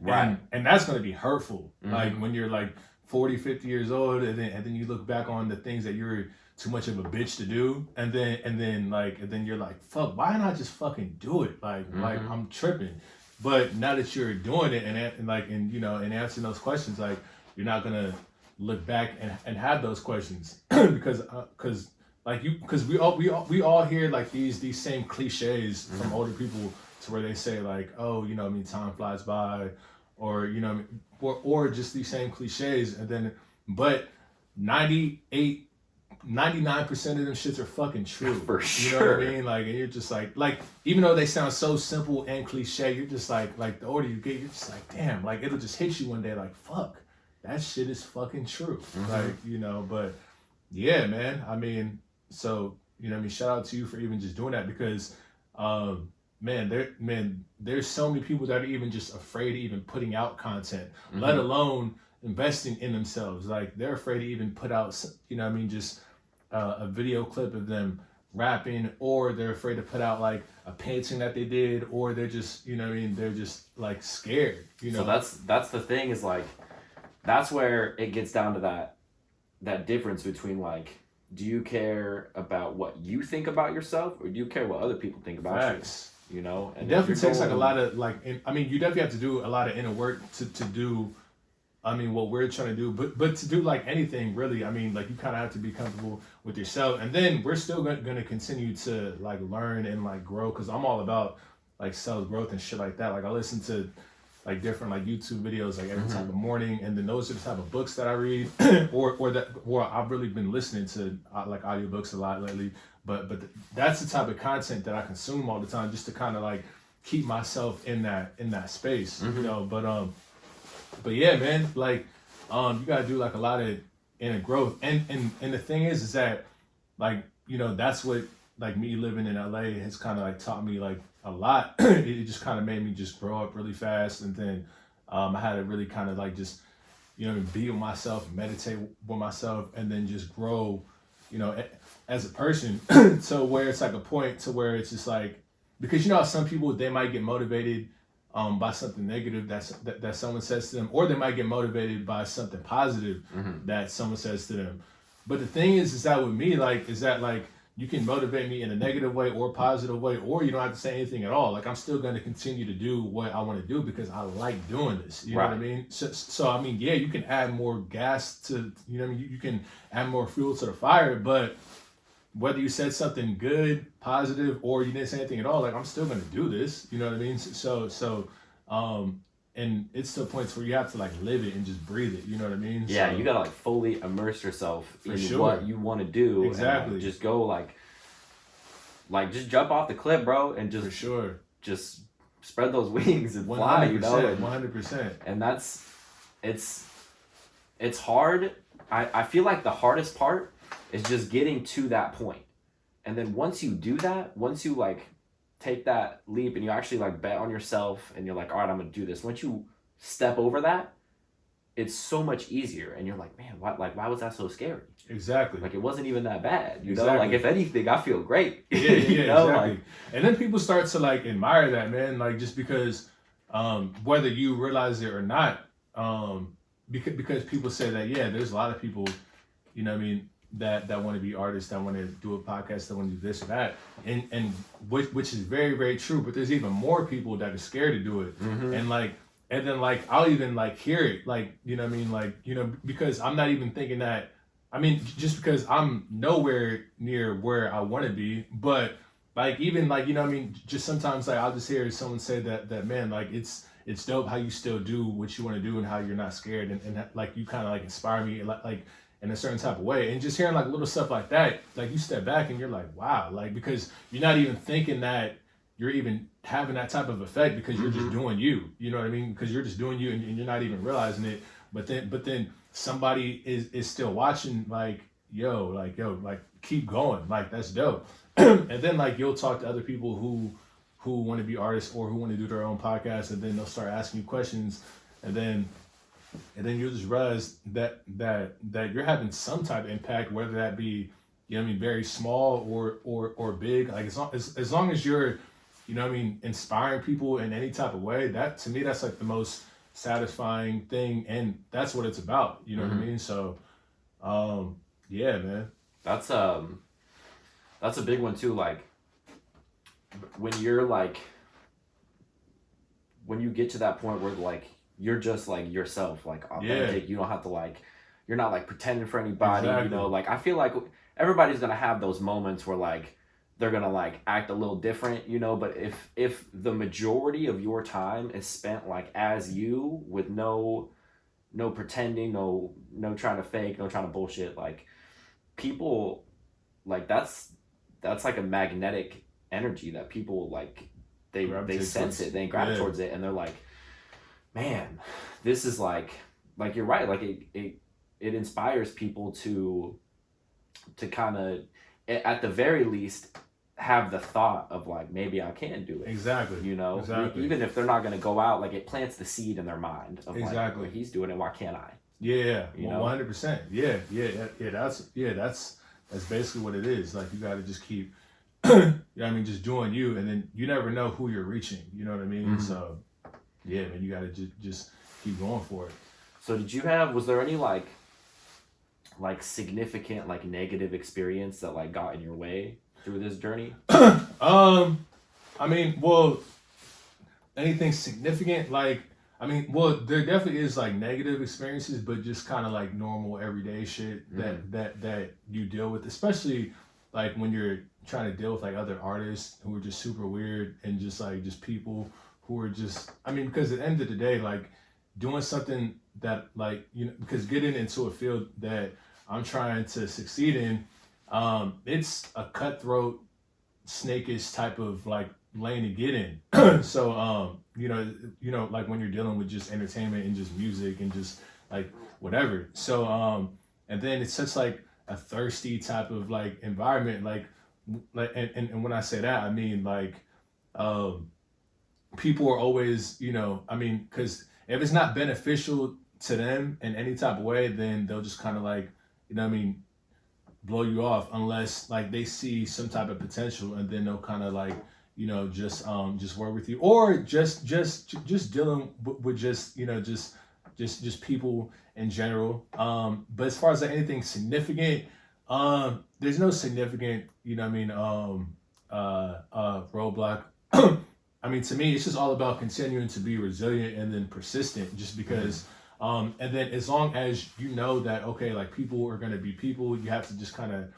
Right. And that's going to be hurtful. Mhm. Like when you're like 40, 50 years old, and then you look back on the things that you're too much of a bitch to do, and then you're like, fuck, why not just fucking do it? Like I'm tripping. But now that you're doing it and you know, and answering those questions, like you're not gonna look back and have those questions because we all hear like these same cliches from older people to where they say like, oh, you know, I mean, time flies by, or you know, or just these same cliches, and then but 99% of them shits are fucking true. For sure. You know what I mean? Like, and you're just like even though they sound so simple and cliche, you're just like the older you get, you're just like, damn, like it'll just hit you one day, like, fuck, that shit is fucking true. Like, you know, but yeah, man. I mean, so, you know what I mean, shout out to you for even just doing that because there's so many people that are even just afraid of even putting out content, let alone investing in themselves. Like they're afraid to even put out, you know what I mean, just a video clip of them rapping, or they're afraid to put out like a painting that they did, or they're just, you know what I mean, they're just like scared, you know. So that's the thing, is like, that's where it gets down to that difference between like, do you care about what you think about yourself, or do you care what other people think about Facts. you? You know, and it definitely takes like a lot of like, I mean, you definitely have to do a lot of inner work to do, I mean, what we're trying to do, but to do like anything really, I mean, like you kind of have to be comfortable with yourself, and then we're still going to continue to like learn and like grow, because I'm all about like self growth and shit like that. Like I listen to like different like YouTube videos like every type of morning, and then those are the type of books that I read, or I've really been listening to like audiobooks a lot lately. But that's the type of content that I consume all the time, just to kind of like keep myself in that space, you know. But yeah, man, like you gotta do like a lot of inner growth, and the thing is that like, you know, that's what like me living in LA has kind of like taught me like a lot. It just kind of made me just grow up really fast, and then I had to really kind of like just, you know, be with myself, meditate with myself, and then just grow, you know, as a person to where it's like a point to where it's just like, because you know how some people, they might get motivated by something negative that someone says to them, or they might get motivated by something positive that someone says to them. But the thing is that with me, like, is that like, you can motivate me in a negative way or positive way, or you don't have to say anything at all. Like, I'm still going to continue to do what I want to do because I like doing this. You know what I mean? So I mean, yeah, you can add more gas to, you know what I mean? You can add more fuel to the fire, but whether you said something good, positive, or you didn't say anything at all, like, I'm still going to do this. You know what I mean? And it's to points where you have to like live it and just breathe it. You know what I mean? Yeah, so, you gotta like fully immerse yourself in sure. what you want to do. Exactly. And, just go like just jump off the cliff, bro, and just for sure, just spread those wings and 100%, fly. You know, 100%. And it's hard. I feel like the hardest part is just getting to that point, and then once you do that, once you like take that leap and you actually like bet on yourself and you're like, all right, I'm gonna do this. Once you step over that, it's so much easier, and you're like, man, why was that so scary? Exactly. Like, it wasn't even that bad, you exactly. know? Like, if anything, I feel great. Yeah, you know? Exactly. Like, and then people start to like admire that, man, like just because whether you realize it or not, because people say that, yeah, there's a lot of people, you know what I mean, that want to be artists, that want to do a podcast, that want to do this or that, and which is very, very true. But there's even more people that are scared to do it, and then like I'll even like hear it, like, you know what I mean, like, you know, because I'm not even thinking that, I mean, just because I'm nowhere near where I want to be, but like even like, you know what I mean, just sometimes like I'll just hear someone say that man, like it's dope how you still do what you want to do and how you're not scared, and like you kind of like inspire me like in a certain type of way. And just hearing like little stuff like that, like you step back and you're like, wow, like, because you're not even thinking that you're even having that type of effect, because you're just doing you know what I mean, because you're just doing you, and you're not even realizing it. But then somebody is still watching, like, yo, like keep going, like that's dope. And then like you'll talk to other people who want to be artists or who want to do their own podcast, and then they'll start asking you questions, and then you'll just realize that you're having some type of impact, whether that be, you know what I mean, very small or big. Like as long as you're you know what I mean, inspiring people in any type of way, that to me, that's like the most satisfying thing. And that's what it's about. You know what I mean? So, yeah, man. That's a big one too. Like when you're like, when you get to that point where like you're just like yourself, like authentic, you don't have to like, you're not like pretending for anybody, you know, like I feel like everybody's gonna have those moments where like they're gonna like act a little different, you know, but if the majority of your time is spent like as you, with no pretending, no trying to fake, no trying to bullshit, like people, like that's like a magnetic energy that people like, they sense it, they grab towards it, and they're like, man, this is like you're right, like it inspires people to kind of, at the very least, have the thought of like, maybe I can do it. Exactly. You know, even if they're not going to go out, like it plants the seed in their mind of like, well, he's doing it, why can't I? Yeah, you know, 100%. Yeah. That's basically what it is. Like you got to just keep, you know what I mean, just doing you, and then you never know who you're reaching. You know what I mean? So, yeah, man, you got to just keep going for it. So, was there any like significant like negative experience that like got in your way through this journey? I mean, well, anything significant, like, I mean, well, there definitely is like negative experiences, but just kind of like normal everyday shit that you deal with, especially like when you're trying to deal with like other artists who are just super weird, and just like just people who are just, I mean, because at the end of the day, like doing something that like, you know, because getting into a field that I'm trying to succeed in, it's a cutthroat, snakish type of like lane to get in. So, you know, like when you're dealing with just entertainment and just music and just like whatever. So, and then it's such like a thirsty type of like environment, like, and when I say that, I mean like, people are always, you know, I mean, because if it's not beneficial to them in any type of way, then they'll just kind of like, you know what I mean, blow you off, unless like they see some type of potential, and then they'll kind of like, you know, just work with you, or just dealing with just, you know, just people in general. But as far as like anything significant, there's no significant, you know what I mean, roadblock. I mean, to me, it's just all about continuing to be resilient and then persistent, just because. And then as long as you know that, okay, like people are going to be people, you have to just kind of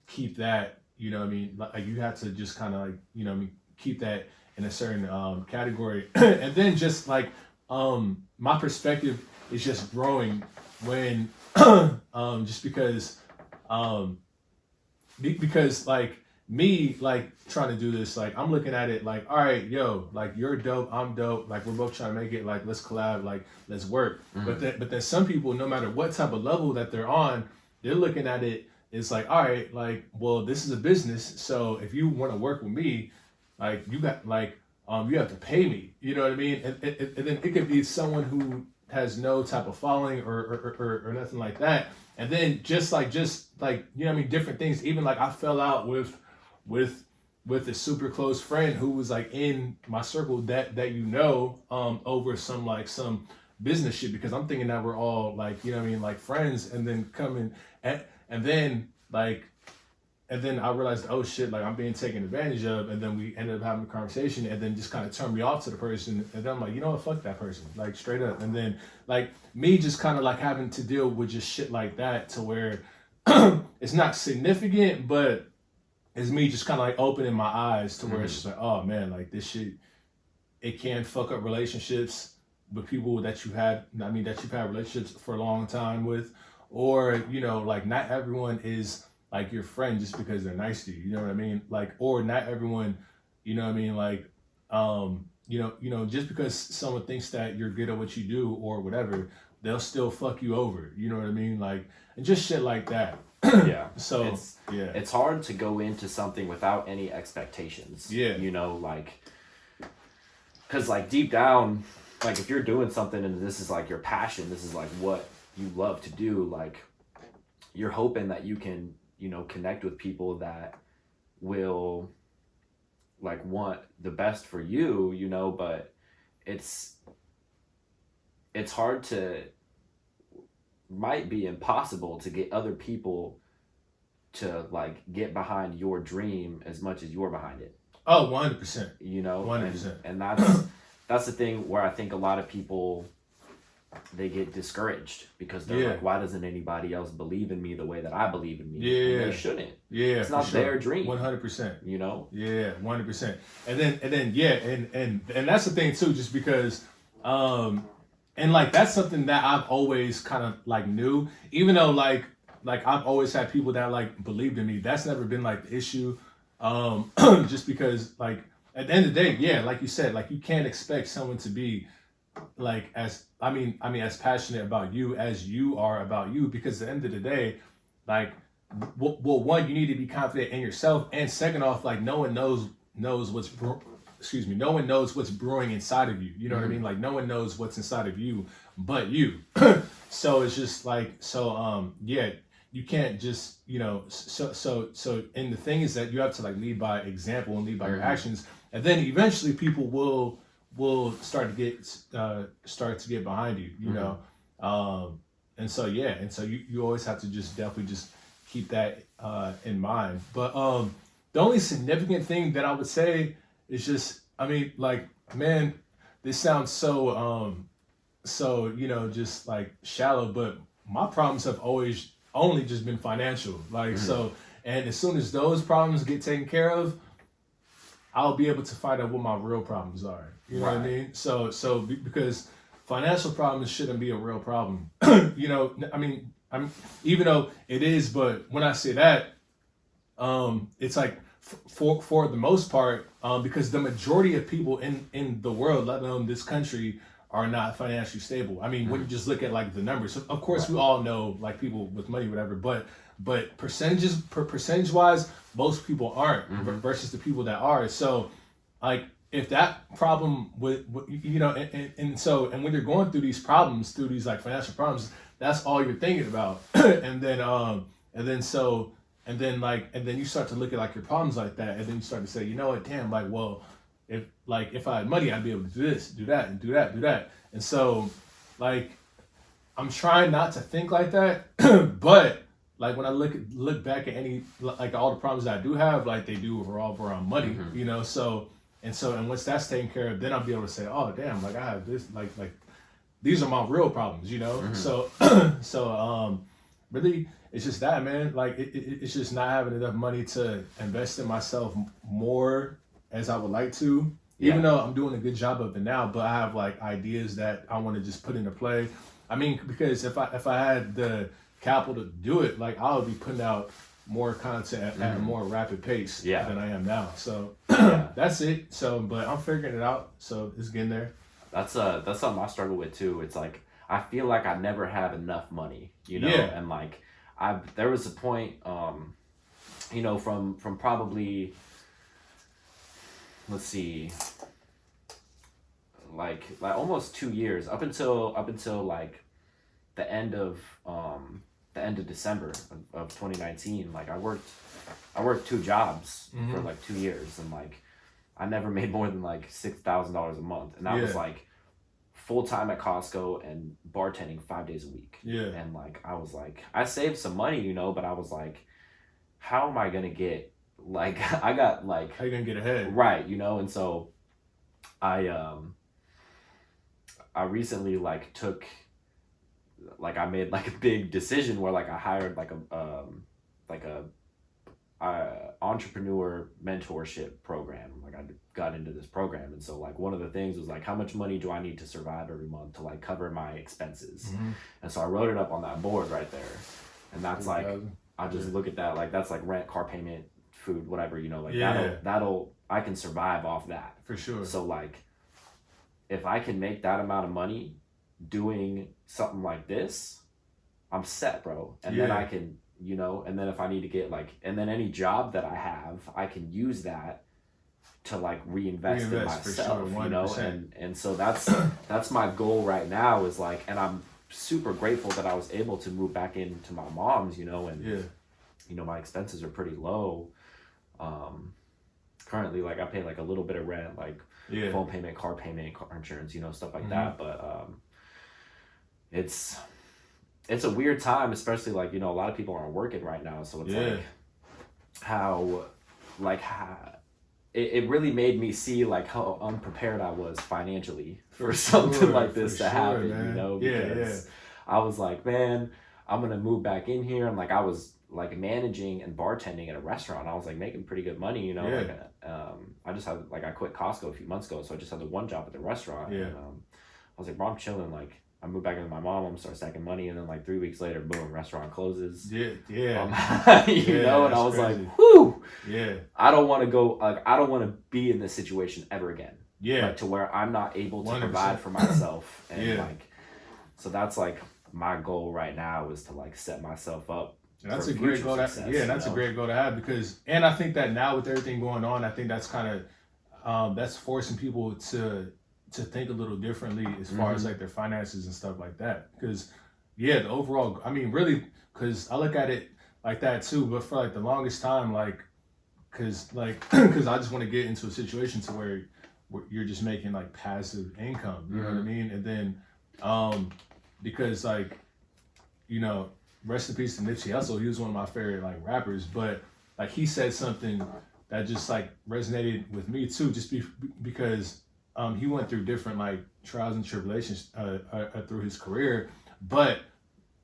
keep that, you know what I mean? Like you have to just kind of like, you know what I mean, keep that in a certain category. And then just like, my perspective is just growing when, just because like me, like trying to do this, like I'm looking at it like, all right, yo, like you're dope, I'm dope, like we're both trying to make it, like let's collab, like let's work. But then some people, no matter what type of level that they're on, they're looking at it, it's like, all right, like, well, this is a business, so if you want to work with me, like you got like, you have to pay me, you know what I mean? And then it could be someone who has no type of following or nothing like that. And then just like, you know what I mean, different things. Even like I fell out with a super close friend who was like in my circle that you know, over some business shit, because I'm thinking that we're all like, you know what I mean, like friends, and then coming and then I realized, oh shit, like I'm being taken advantage of, and then we ended up having a conversation, and then just kind of turned me off to the person, and then I'm like, you know what, fuck that person, like straight up. And then like me just kind of like having to deal with just shit like that, to where it's not significant, but it's me just kind of like opening my eyes to where it's just like, oh man, like this shit, it can fuck up relationships with people that you've had relationships for a long time with, or, you know, like not everyone is like your friend just because they're nice to you, you know what I mean? Like, or not everyone, you know what I mean? Like, you know, just because someone thinks that you're good at what you do or whatever, they'll still fuck you over, you know what I mean? Like, and just shit like that. Yeah. So it's hard to go into something without any expectations. Yeah. You know, like, because like deep down, like if you're doing something and this is like your passion, this is like what you love to do, like you're hoping that you can, you know, connect with people that will like want the best for you, you know, but it's hard to, might be impossible to get other people to like get behind your dream as much as you're behind it. Oh, 100%. You know, 100%. And that's the thing where I think a lot of people, they get discouraged because they're like, why doesn't anybody else believe in me the way that I believe in me? Yeah, and they shouldn't. Yeah, it's not their dream. 100%. You know. Yeah, 100%. And then yeah, and that's the thing too, just because, and like that's something that I've always kind of like knew, even though like I've always had people that like believed in me. That's never been like the issue, just because like at the end of the day, yeah, like you said, like you can't expect someone to be like as as passionate about you as you are about you, because at the end of the day, like well, one, you need to be confident in yourself, and second off, like no one knows what's no one knows what's brewing inside of you. You know what I mean? Like no one knows what's inside of you but you. So it's just like yeah, you can't just, you know, so and the thing is that you have to like lead by example and lead by your actions, and then eventually people will start to get behind you, you know. And so yeah, and so you always have to just definitely just keep that in mind. But the only significant thing that I would say is just, I mean, like, man, this sounds so you know, just like shallow, but my problems have always only just been financial. Like so, and as soon as those problems get taken care of, I'll be able to find out what my real problems are. You know what I mean? So because financial problems shouldn't be a real problem. You know, I'm even though it is, but when I say that, it's like for the most part, because the majority of people in the world, let alone this country, are not financially stable. I mean, when you just look at like the numbers, of course we all know like people with money, whatever, but percentage wise, most people aren't versus the people that are. So like if that problem with you know, and when you're going through these problems, through these like financial problems, that's all you're thinking about. and then you start to look at like your problems like that, and then you start to say, you know what, damn, like, well, if I had money, I'd be able to do this, do that, and do that. And so like I'm trying not to think like that, but like when I look back at any like all the problems that I do have, like they do revolve around money, you know. So once that's taken care of, then I'll be able to say, oh damn, like I have this, like these are my real problems, you know. So really, it's just that, man. Like it's just not having enough money to invest in myself more as I would like to. Even though I'm doing a good job of it now, but I have like ideas that I want to just put into play. I mean, because if I had the capital to do it, like I would be putting out more content at a more rapid pace than I am now. So that's it. So, but I'm figuring it out. So it's getting there. That's something I struggle with too. It's like I feel like I never have enough money, you know, and like there was a point, you know, from probably, let's see, like almost 2 years up until like the end of December of 2019. Like I worked 2 jobs for like 2 years, and like I never made more than like $6,000 a month, and that was like full time at Costco and bartending 5 days a week. And like I was like, I saved some money, you know, but I was like, how am I gonna get, like, I got like, how you gonna get ahead, right, you know? And so I recently like took, like I made like a big decision where like I hired like a entrepreneur mentorship program. Like I got into this program, and so like one of the things was like, how much money do I need to survive every month to like cover my expenses? And so I wrote it up on that board right there, and that's like I just look at that, like that's like rent, car payment, food, whatever, you know, like that'll I can survive off that for sure. So like if I can make that amount of money doing something like this, I'm set, bro. And then I can, you know, and then if I need to get like, and then any job that I have, I can use that to like reinvest in myself, sure, you know. And so that's my goal right now, is like, and I'm super grateful that I was able to move back into my mom's, you know, and you know, my expenses are pretty low. currently like I pay like a little bit of rent, like Yeah. phone payment, car insurance, you know, stuff like Mhm. that. But it's a weird time, especially like, you know, a lot of people aren't working right now, so it's Yeah. like how it really made me see like how unprepared I was financially for something like this to happen, man. you know, Yeah, because I was like, man, I'm gonna move back in here, and like I was like managing and bartending at a restaurant. I was like making pretty good money, you know. Yeah. Like, I just had like I quit Costco a few months ago, so I just had the one job at the restaurant. Yeah. And, I was like, bro, I'm chilling. Like I moved back in with my mom. I'm gonna start stacking money, and then like 3 weeks later, boom, restaurant closes. Yeah. Yeah. You know, and I was crazy. like, whoo. Yeah. I don't want to go. Like I don't want to be in this situation ever again. Yeah. Like to where I'm not able to 100%. provide for myself, and Yeah. like, so that's like my goal right now is to like set myself up. And that's for a great future goal. success, Yeah, that's you a know? great goal to have because, and I think that now with everything going on, I think that's kind of that's forcing people to think a little differently as far as like their finances and stuff like that. Because yeah, the overall, I mean, really, because I look at it like that too. But for like the longest time, like, because I just want to get into a situation to where you're just making like passive income. You know what I mean? And then, because like, you know, rest in peace to Nipsey Hussle. He was one of my favorite like rappers, but like he said something that just like resonated with me too, just because he went through different like trials and tribulations through his career, but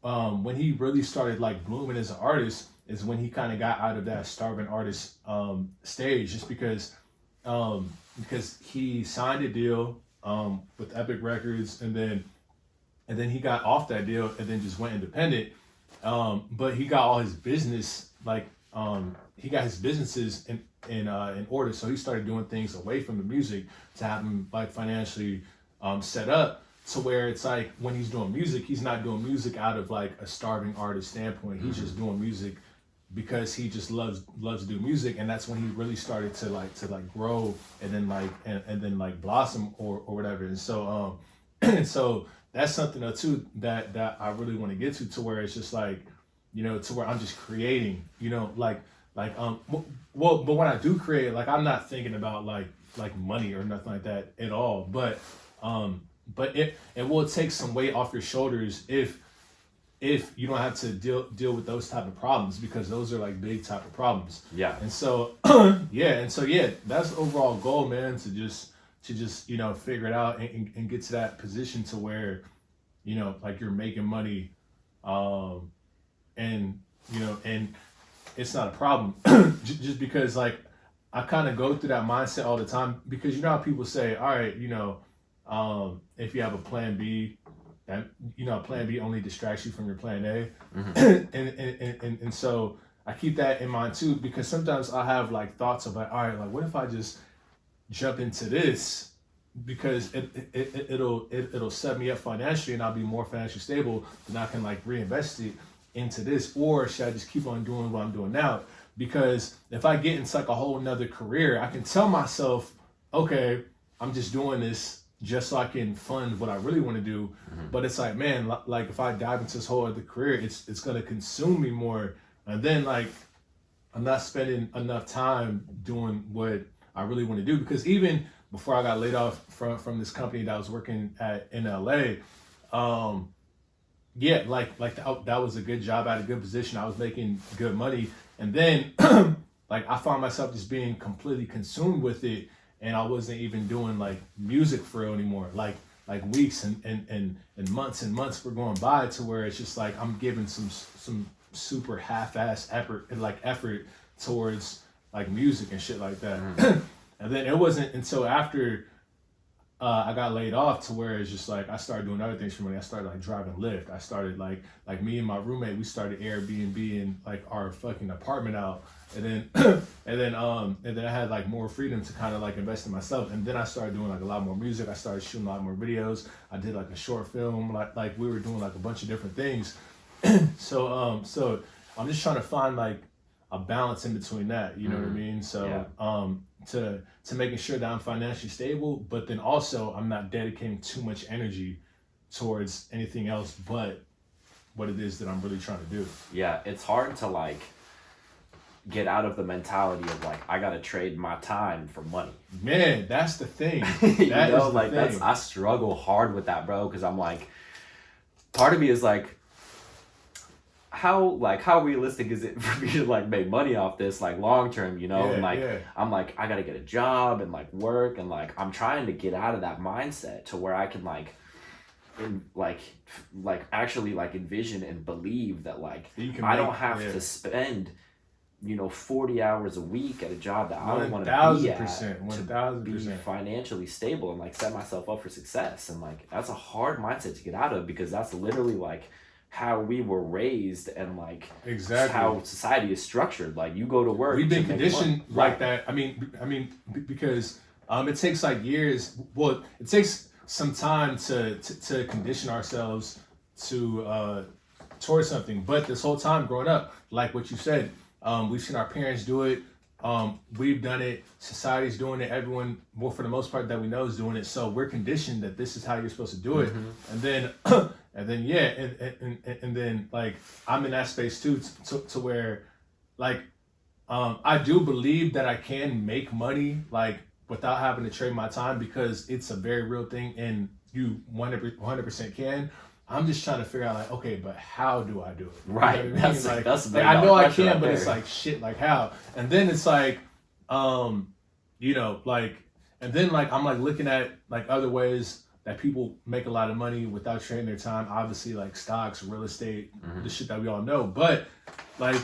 when he really started like blooming as an artist is when he kind of got out of that starving artist stage, just because he signed a deal with Epic Records, and then he got off that deal and then just went independent. But he got all his business he got his businesses in order, so he started doing things away from the music to have him like financially set up to where it's like when he's doing music, he's not doing music out of like a starving artist standpoint. He's just doing music because he just loves to do music, and that's when he really started to grow and then blossom or whatever. And so and so that's something though too that I really want to get to where it's just like, you know, to where I'm just creating, you know, well, but when I do create, like I'm not thinking about like money or nothing like that at all. But it will take some weight off your shoulders if you don't have to deal with those type of problems, because those are like big type of problems. Yeah. And so yeah, that's the overall goal, man, to just you know, figure it out and get to that position to where, you know, like you're making money, and you know, and it's not a problem. Just because like I kind of go through that mindset all the time, because you know how people say, all right, you know, if you have a plan B, that, you know, plan B only distracts you from your plan A. And so I keep that in mind too, because sometimes I have like thoughts of like, all right, like what if I just jump into this, because it'll set me up financially and I'll be more financially stable, and I can like reinvest it into this, or should I just keep on doing what I'm doing now? Because if I get into like a whole nother career, I can tell myself, okay, I'm just doing this just so I can fund what I really want to do. But it's like, man, like if I dive into this whole other career, it's gonna consume me more, and then like I'm not spending enough time doing what I really want to do. Because even before I got laid off from this company that I was working at in LA, yeah, like that was a good job. I had a good position. I was making good money, and then like I found myself just being completely consumed with it, and I wasn't even doing like music for real anymore. Like weeks and months were going by to where it's just like I'm giving some super half-ass effort towards like music and shit like that. And then it wasn't until after I got laid off to where it's just like I started doing other things for money. I started like driving Lyft. I started like me and my roommate, we started Airbnb like our fucking apartment out. And then and then I had like more freedom to kind of like invest in myself. And then I started doing like a lot more music. I started shooting a lot more videos. I did like a short film. Like we were doing like a bunch of different things. So I'm just trying to find like a balance in between that. You know what I mean? So yeah. To making sure that I'm financially stable, but then also I'm not dedicating too much energy towards anything else but what it is that I'm really trying to do. Yeah, it's hard to like, get out of the mentality of like I gotta trade my time for money. Man, that's the thing. You That know, is the like thing. I struggle hard with that, bro, because I'm like, part of me is like, how realistic is it for me to like make money off this like long term, you know? Yeah, And like yeah. I'm like I gotta get a job and like work, and like I'm trying to get out of that mindset to where I can like actually like envision and believe that like You can I make, don't have yeah. to spend 40 hours a week at a job that I don't want to be at 1000%, to be 1000%. financially stable and like set myself up for success. And like that's a hard mindset to get out of, because that's literally like how we were raised and like Exactly. how society is structured. Like you go to work. We've been to make conditioned money. like Right. that. I mean, because it takes like years. Well, it takes some time to condition ourselves to towards something. But this whole time growing up, like what you said, we've seen our parents do it. We've done it. Society's doing it. Everyone, well, for the most part that we know, is doing it. So we're conditioned that this is how you're supposed to do it. And then, yeah, and then like I'm in that space too, to where, like, I do believe that I can make money like without having to trade my time, because it's a very real thing, and you 100% can. I'm just trying to figure out like, okay, but how do I do it? Right. You know what I mean? That's Like, that's like, I know I can, right but it's there. like shit, like how? And then it's like, like, and then like I'm like looking at like other ways that people make a lot of money without trading their time. Obviously, like stocks, real estate, the shit that we all know. But like,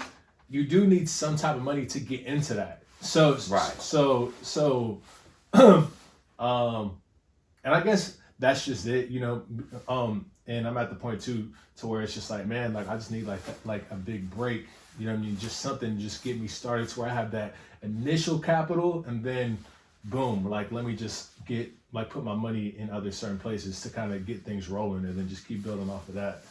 you do need some type of money to get into that. So Right. And I guess that's just it, you know. And I'm at the point too to where it's just like, man, like I just need like a big break, you know what I mean? Just something to just get me started to where I have that initial capital, and then boom, like let me just get like put my money in other certain places to kind of get things rolling, and then just keep building off of that.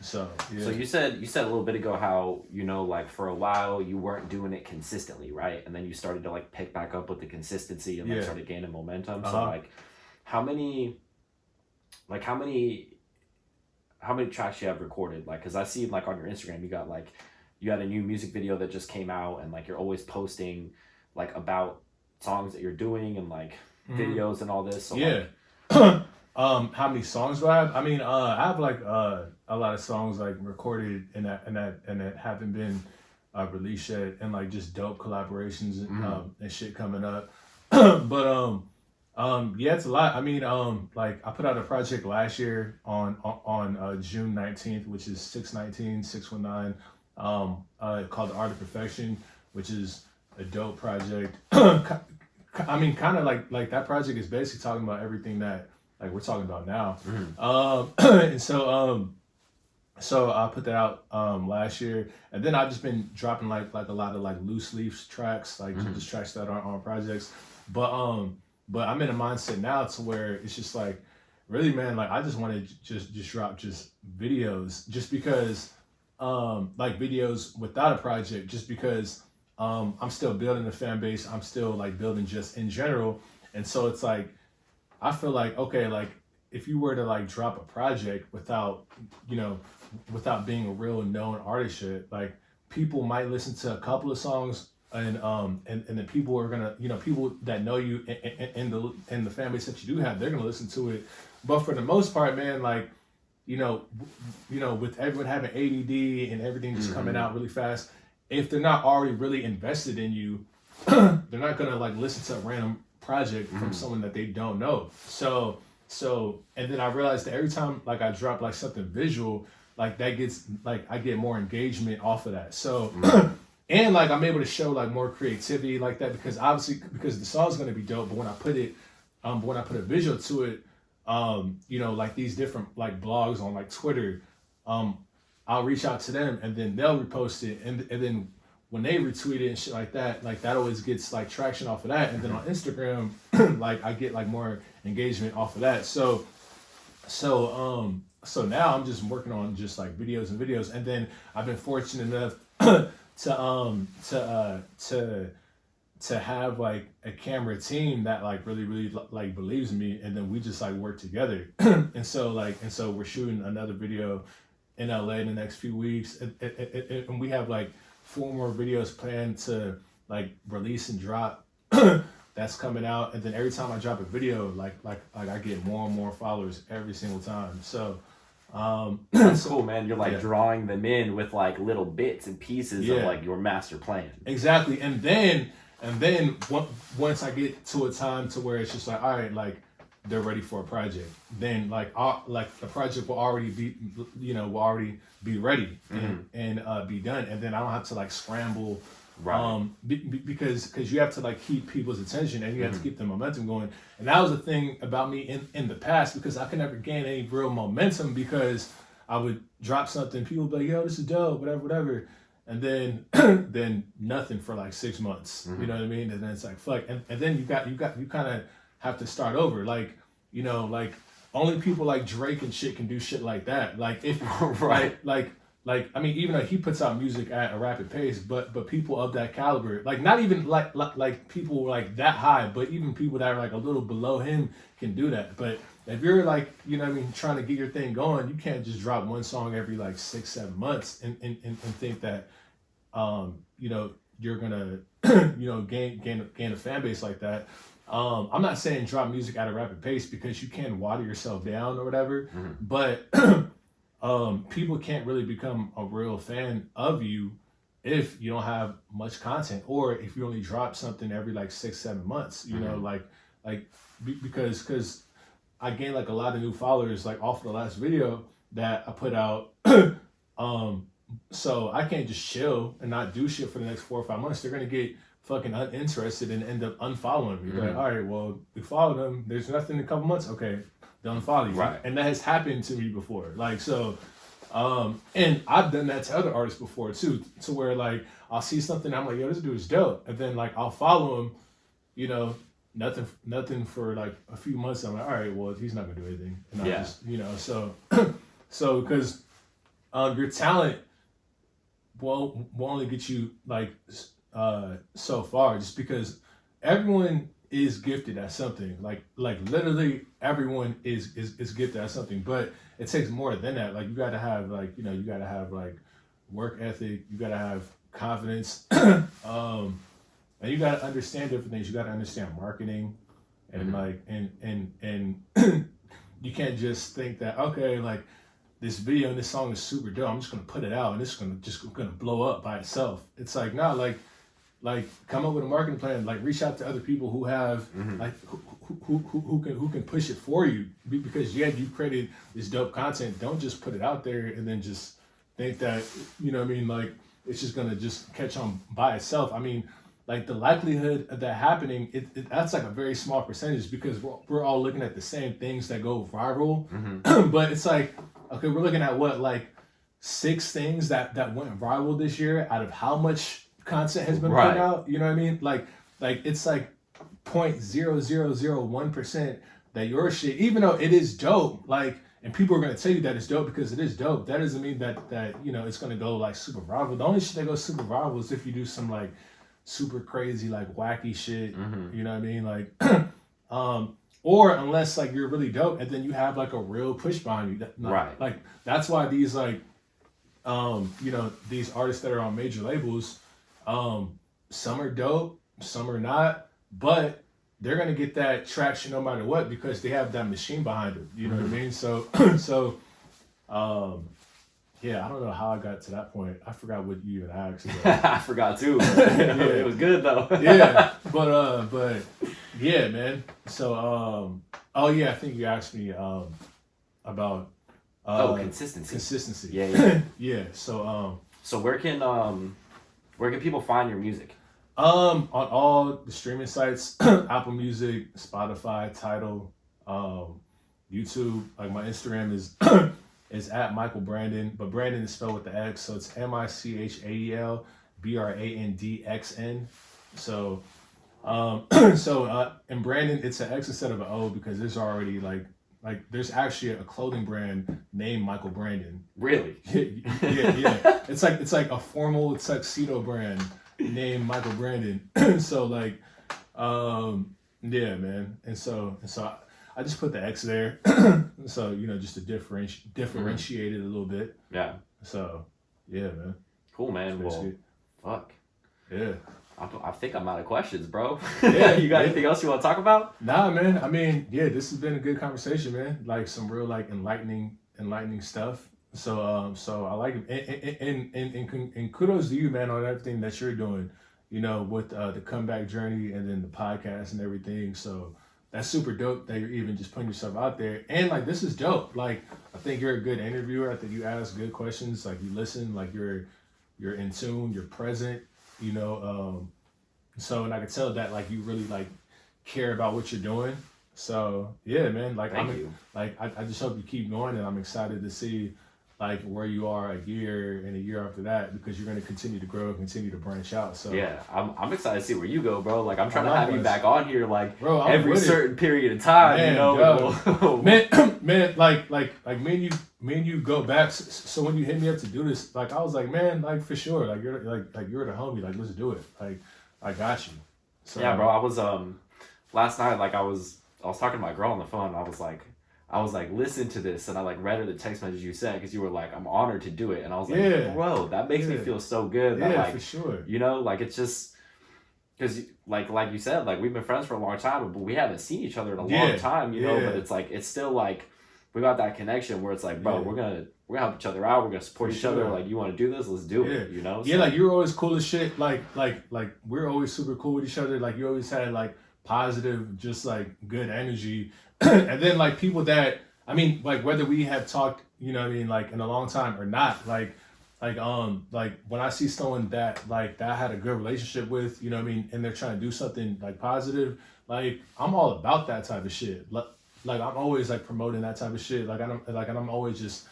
So yeah. So you said a little bit ago how, like for a while you weren't doing it consistently, right? And then you started to like pick back up with the consistency and like Yeah. started gaining momentum. So Uh-huh. like how many tracks you have recorded? Like, cause I see like on your Instagram you had a new music video that just came out, and like you're always posting like about songs that you're doing and like videos and all this. So Yeah. like, How many songs do I have? I mean, I have like a lot of songs like recorded and that haven't been released yet, and like just dope collaborations and shit coming up. But yeah, it's a lot. I mean, like I put out a project last year on June 19th, which is 619 called The Art of Perfection, which is a dope project. I mean, kind of like that project is basically talking about everything that like we're talking about now. And so I put that out last year, and then I've just been dropping like a lot of like loose leaf tracks, like just tracks that aren't on projects. But I'm in a mindset now to where it's just like, really, man, like I just want to just drop just videos, just because like videos without a project, just because I'm still building a fan base. I'm still like building just in general. And so it's like, I feel like, okay, like if you were to like drop a project without being a real known artist yet, like people might listen to a couple of songs, and then people are gonna, people that know you and the fan base that you do have, they're gonna listen to it. But for the most part, man, like, with everyone having ADD and everything just coming out really fast, if they're not already really invested in you, they're not gonna like listen to a random project from someone that they don't know. So and then I realized that every time like I drop like something visual, like that gets like I get more engagement off of that. So and like I'm able to show like more creativity like that, because the song's gonna be dope, but when I put a visual to it, like these different like blogs on like Twitter, I'll reach out to them, and then they'll repost it, and then when they retweet it and shit like that always gets like traction off of that. And then on Instagram, like I get like more engagement off of that. So now I'm just working on just like videos, and then I've been fortunate enough to have like a camera team that like really like believes in me, and then we just like work together. and so we're shooting another video in LA in the next few weeks, and we have like 4 more videos planned to like release and drop. That's coming out, and then every time I drop a video, like I get more and more followers every single time. So That's cool, man. You're like Yeah. drawing them in with like little bits and pieces of Yeah. like your master plan. Exactly, and then once I get to a time to where it's just like, all right, like they're ready for a project, then like the project will already be, will already be ready and be done, and then I don't have to like scramble, Right. because you have to like keep people's attention and you have to keep the momentum going, and that was the thing about me in the past, because I could never gain any real momentum because I would drop something, people would be like, yo, this is dope, whatever. And then then nothing for like 6 months. You know what I mean? And then it's like fuck. And then you kind of have to start over. Like, like only people like Drake and shit can do shit like that. Like if Right. like I mean, even though he puts out music at a rapid pace, but people of that caliber, like not even like people like that high, but even people that are like a little below him can do that. But if you're like, trying to get your thing going, you can't just drop one song every like 6-7 months and think that you're gonna gain a fan base like that. I'm not saying drop music at a rapid pace, because you can water yourself down or whatever, but people can't really become a real fan of you if you don't have much content, or if you only drop something every like 6-7 months. Because I gained like a lot of new followers like off the last video that I put out. So I can't just chill and not do shit for the next 4 or 5 months. They're gonna get fucking uninterested and end up unfollowing me. Like, all right, well, we followed them. There's nothing in a couple months. Okay, they'll unfollow you. Right. And that has happened to me before. Like, so, and I've done that to other artists before too, to where like I'll see something, I'm like, yo, this dude is dope, and then like I'll follow him, nothing for like a few months. I'm like, all right, well, he's not gonna do anything. And I just, so because your talent will only get you like so far, just because everyone is gifted at something. Like literally everyone is gifted at something, but it takes more than that. Like you gotta have like, you gotta have like work ethic, you gotta have confidence, and you gotta understand different things. You gotta understand marketing, and like and you can't just think that, okay, like this video and this song is super dope, I'm just gonna put it out and it's gonna blow up by itself. It's like, no, like come up with a marketing plan, like reach out to other people who have like who can push it for you, because you created this dope content. Don't just put it out there and then just think that, like it's just gonna just catch on by itself. I mean, like the likelihood of that happening, that's like a very small percentage, because we're all looking at the same things that go viral. But it's like, okay, we're looking at what, like 6 things that went viral this year out of how much content has been put out. You know what I mean? Like it's like 0.0001% that your shit, even though it is dope, like, and people are gonna tell you that it's dope because it is dope, that doesn't mean that it's gonna go like super viral. The only shit that goes super viral is if you do some like super crazy, like wacky shit. You know what I mean? Like, or unless like you're really dope and then you have like a real push behind you. Like that's why these like, these artists that are on major labels, some are dope, some are not, but they're gonna get that traction no matter what, because they have that machine behind them. You know what I mean? So, yeah, I don't know how I got to that point. I forgot what you even asked. I forgot too. It was good though. Yeah, but yeah, man. So, oh yeah, I think you asked me about Consistency. Yeah. Yeah. Yeah. So, So where can people find your music? on all the streaming sites, Apple Music, Spotify, Tidal, YouTube. Like my Instagram is is at Michael Brandon, but Brandon is spelled with the X, so it's MICHAEL BRANDXN. So, in Brandon it's an X instead of an O, because there's already like there's actually a clothing brand named Michael Brandon. Really? Yeah. It's like a formal tuxedo brand named Michael Brandon. So like, yeah, man. And so I just put the X there. So, just to differentiate it a little bit. Yeah. So, yeah, man. Cool, man. That's Well, good. Fuck. Yeah. I think I'm out of questions, bro. Yeah, You got yeah. anything else you want to talk about? Nah, man. I mean, yeah, this has been a good conversation, man. Like some real like enlightening stuff. So I like it, and kudos to you, man, on everything that you're doing. You know, with the comeback journey and then the podcast and everything. So that's super dope that you're even just putting yourself out there. And like this is dope. Like I think you're a good interviewer. I think you ask good questions. Like you listen. Like you're in tune. You're present. You know. So and I could tell that like you really like care about what you're doing. So yeah, man. Like Thank you. I just hope you keep going, and I'm excited to see like where you are a year and a year after that, because you're going to continue to grow and continue to branch out. So Yeah, I'm excited to see where you go, bro. Like I'm trying to have you Likewise. back on here, like Bro, I'm every with it. certain period of time, Man, you know. man, like me and you go back. So when you hit me up to do this, like I was like, man, like for sure, like you're the homie, like let's do it, like I got you. So Yeah, bro. I was last night, like I was talking to my girl on the phone. And I was like, listen to this, and I like read her the text message you sent, because you were like, I'm honored to do it, and I was like, Yeah. bro, that makes me Yeah. feel so good. That, yeah, like, for sure. you know, like it's just because like you said, like we've been friends for a long time, but we haven't seen each other in a Yeah. long time, you know. Yeah. But it's like it's still like we got that connection where it's like, bro, Yeah. we're gonna help each other out. We're gonna support For each other. sure. Like, you want to do this? Let's do it. Yeah. You know? Yeah, So- like you're always cool as shit. Like we're always super cool with each other. Like you always had like positive, just like good energy. And then like people that, I mean, like whether we have talked, you know what I mean, like in a long time or not, like when I see someone that like that I had a good relationship with, you know what I mean, and they're trying to do something like positive, like I'm all about that type of shit. Like I'm always like promoting that type of shit. Like I'm always just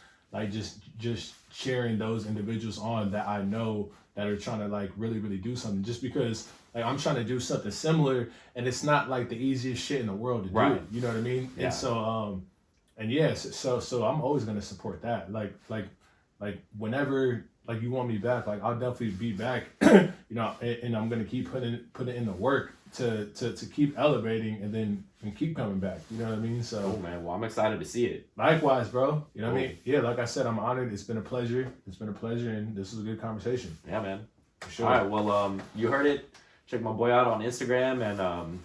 sharing those individuals on that I know that are trying to like really do something, just because like I'm trying to do something similar, and it's not like the easiest shit in the world to Right. do. You know what I mean? Yeah. And so and yes, so I'm always gonna support that. Like whenever like you want me back, like I'll definitely be back. You know, and I'm gonna keep putting in the work to keep elevating and keep coming back. You know what I mean? So Oh man, well I'm excited to see it. likewise, bro. You know what I Cool. mean? Yeah, like I said, I'm honored. It's been a pleasure. And this was a good conversation. Yeah, man. For sure. All right, well, you heard it. Check my boy out on Instagram, and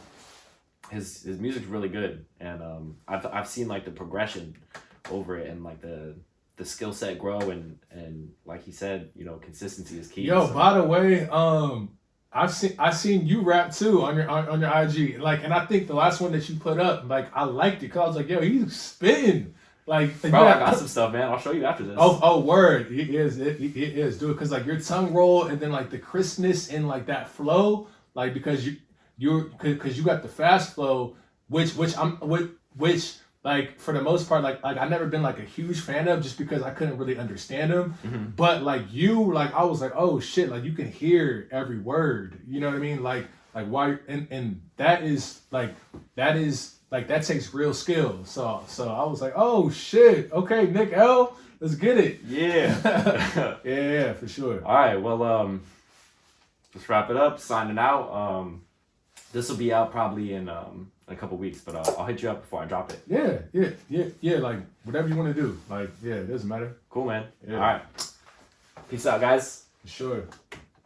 his music's really good, and I've seen like the progression over it, and like the skill set grow, and like he said, you know, consistency is key. Yo, so- by the way, I've seen you rap too on your IG. Like, and I think the last one that you put up, like I liked it, because I was like, yo, he's spitting. Like, Bro, I got some stuff, man. I'll show you after this. Oh, word. It is. Do it. Because like your tongue roll, and then like the crispness and like that flow, like because you got the fast flow, which like for the most part, like I've never been like a huge fan of, just because I couldn't really understand them. Mm-hmm. But like you, like I was like, oh shit, like you can hear every word. You know what I mean? Like why? And that takes real skill. So I was like, oh shit, okay, Nick L, let's get it. Yeah. Yeah, for sure. All right, well, let's wrap it up. Signing out. This will be out probably in a couple weeks, but I'll hit you up before I drop it. Yeah. Like whatever you want to do. Like, yeah, it doesn't matter. Cool, man. Yeah. All right. Peace out, guys. For sure.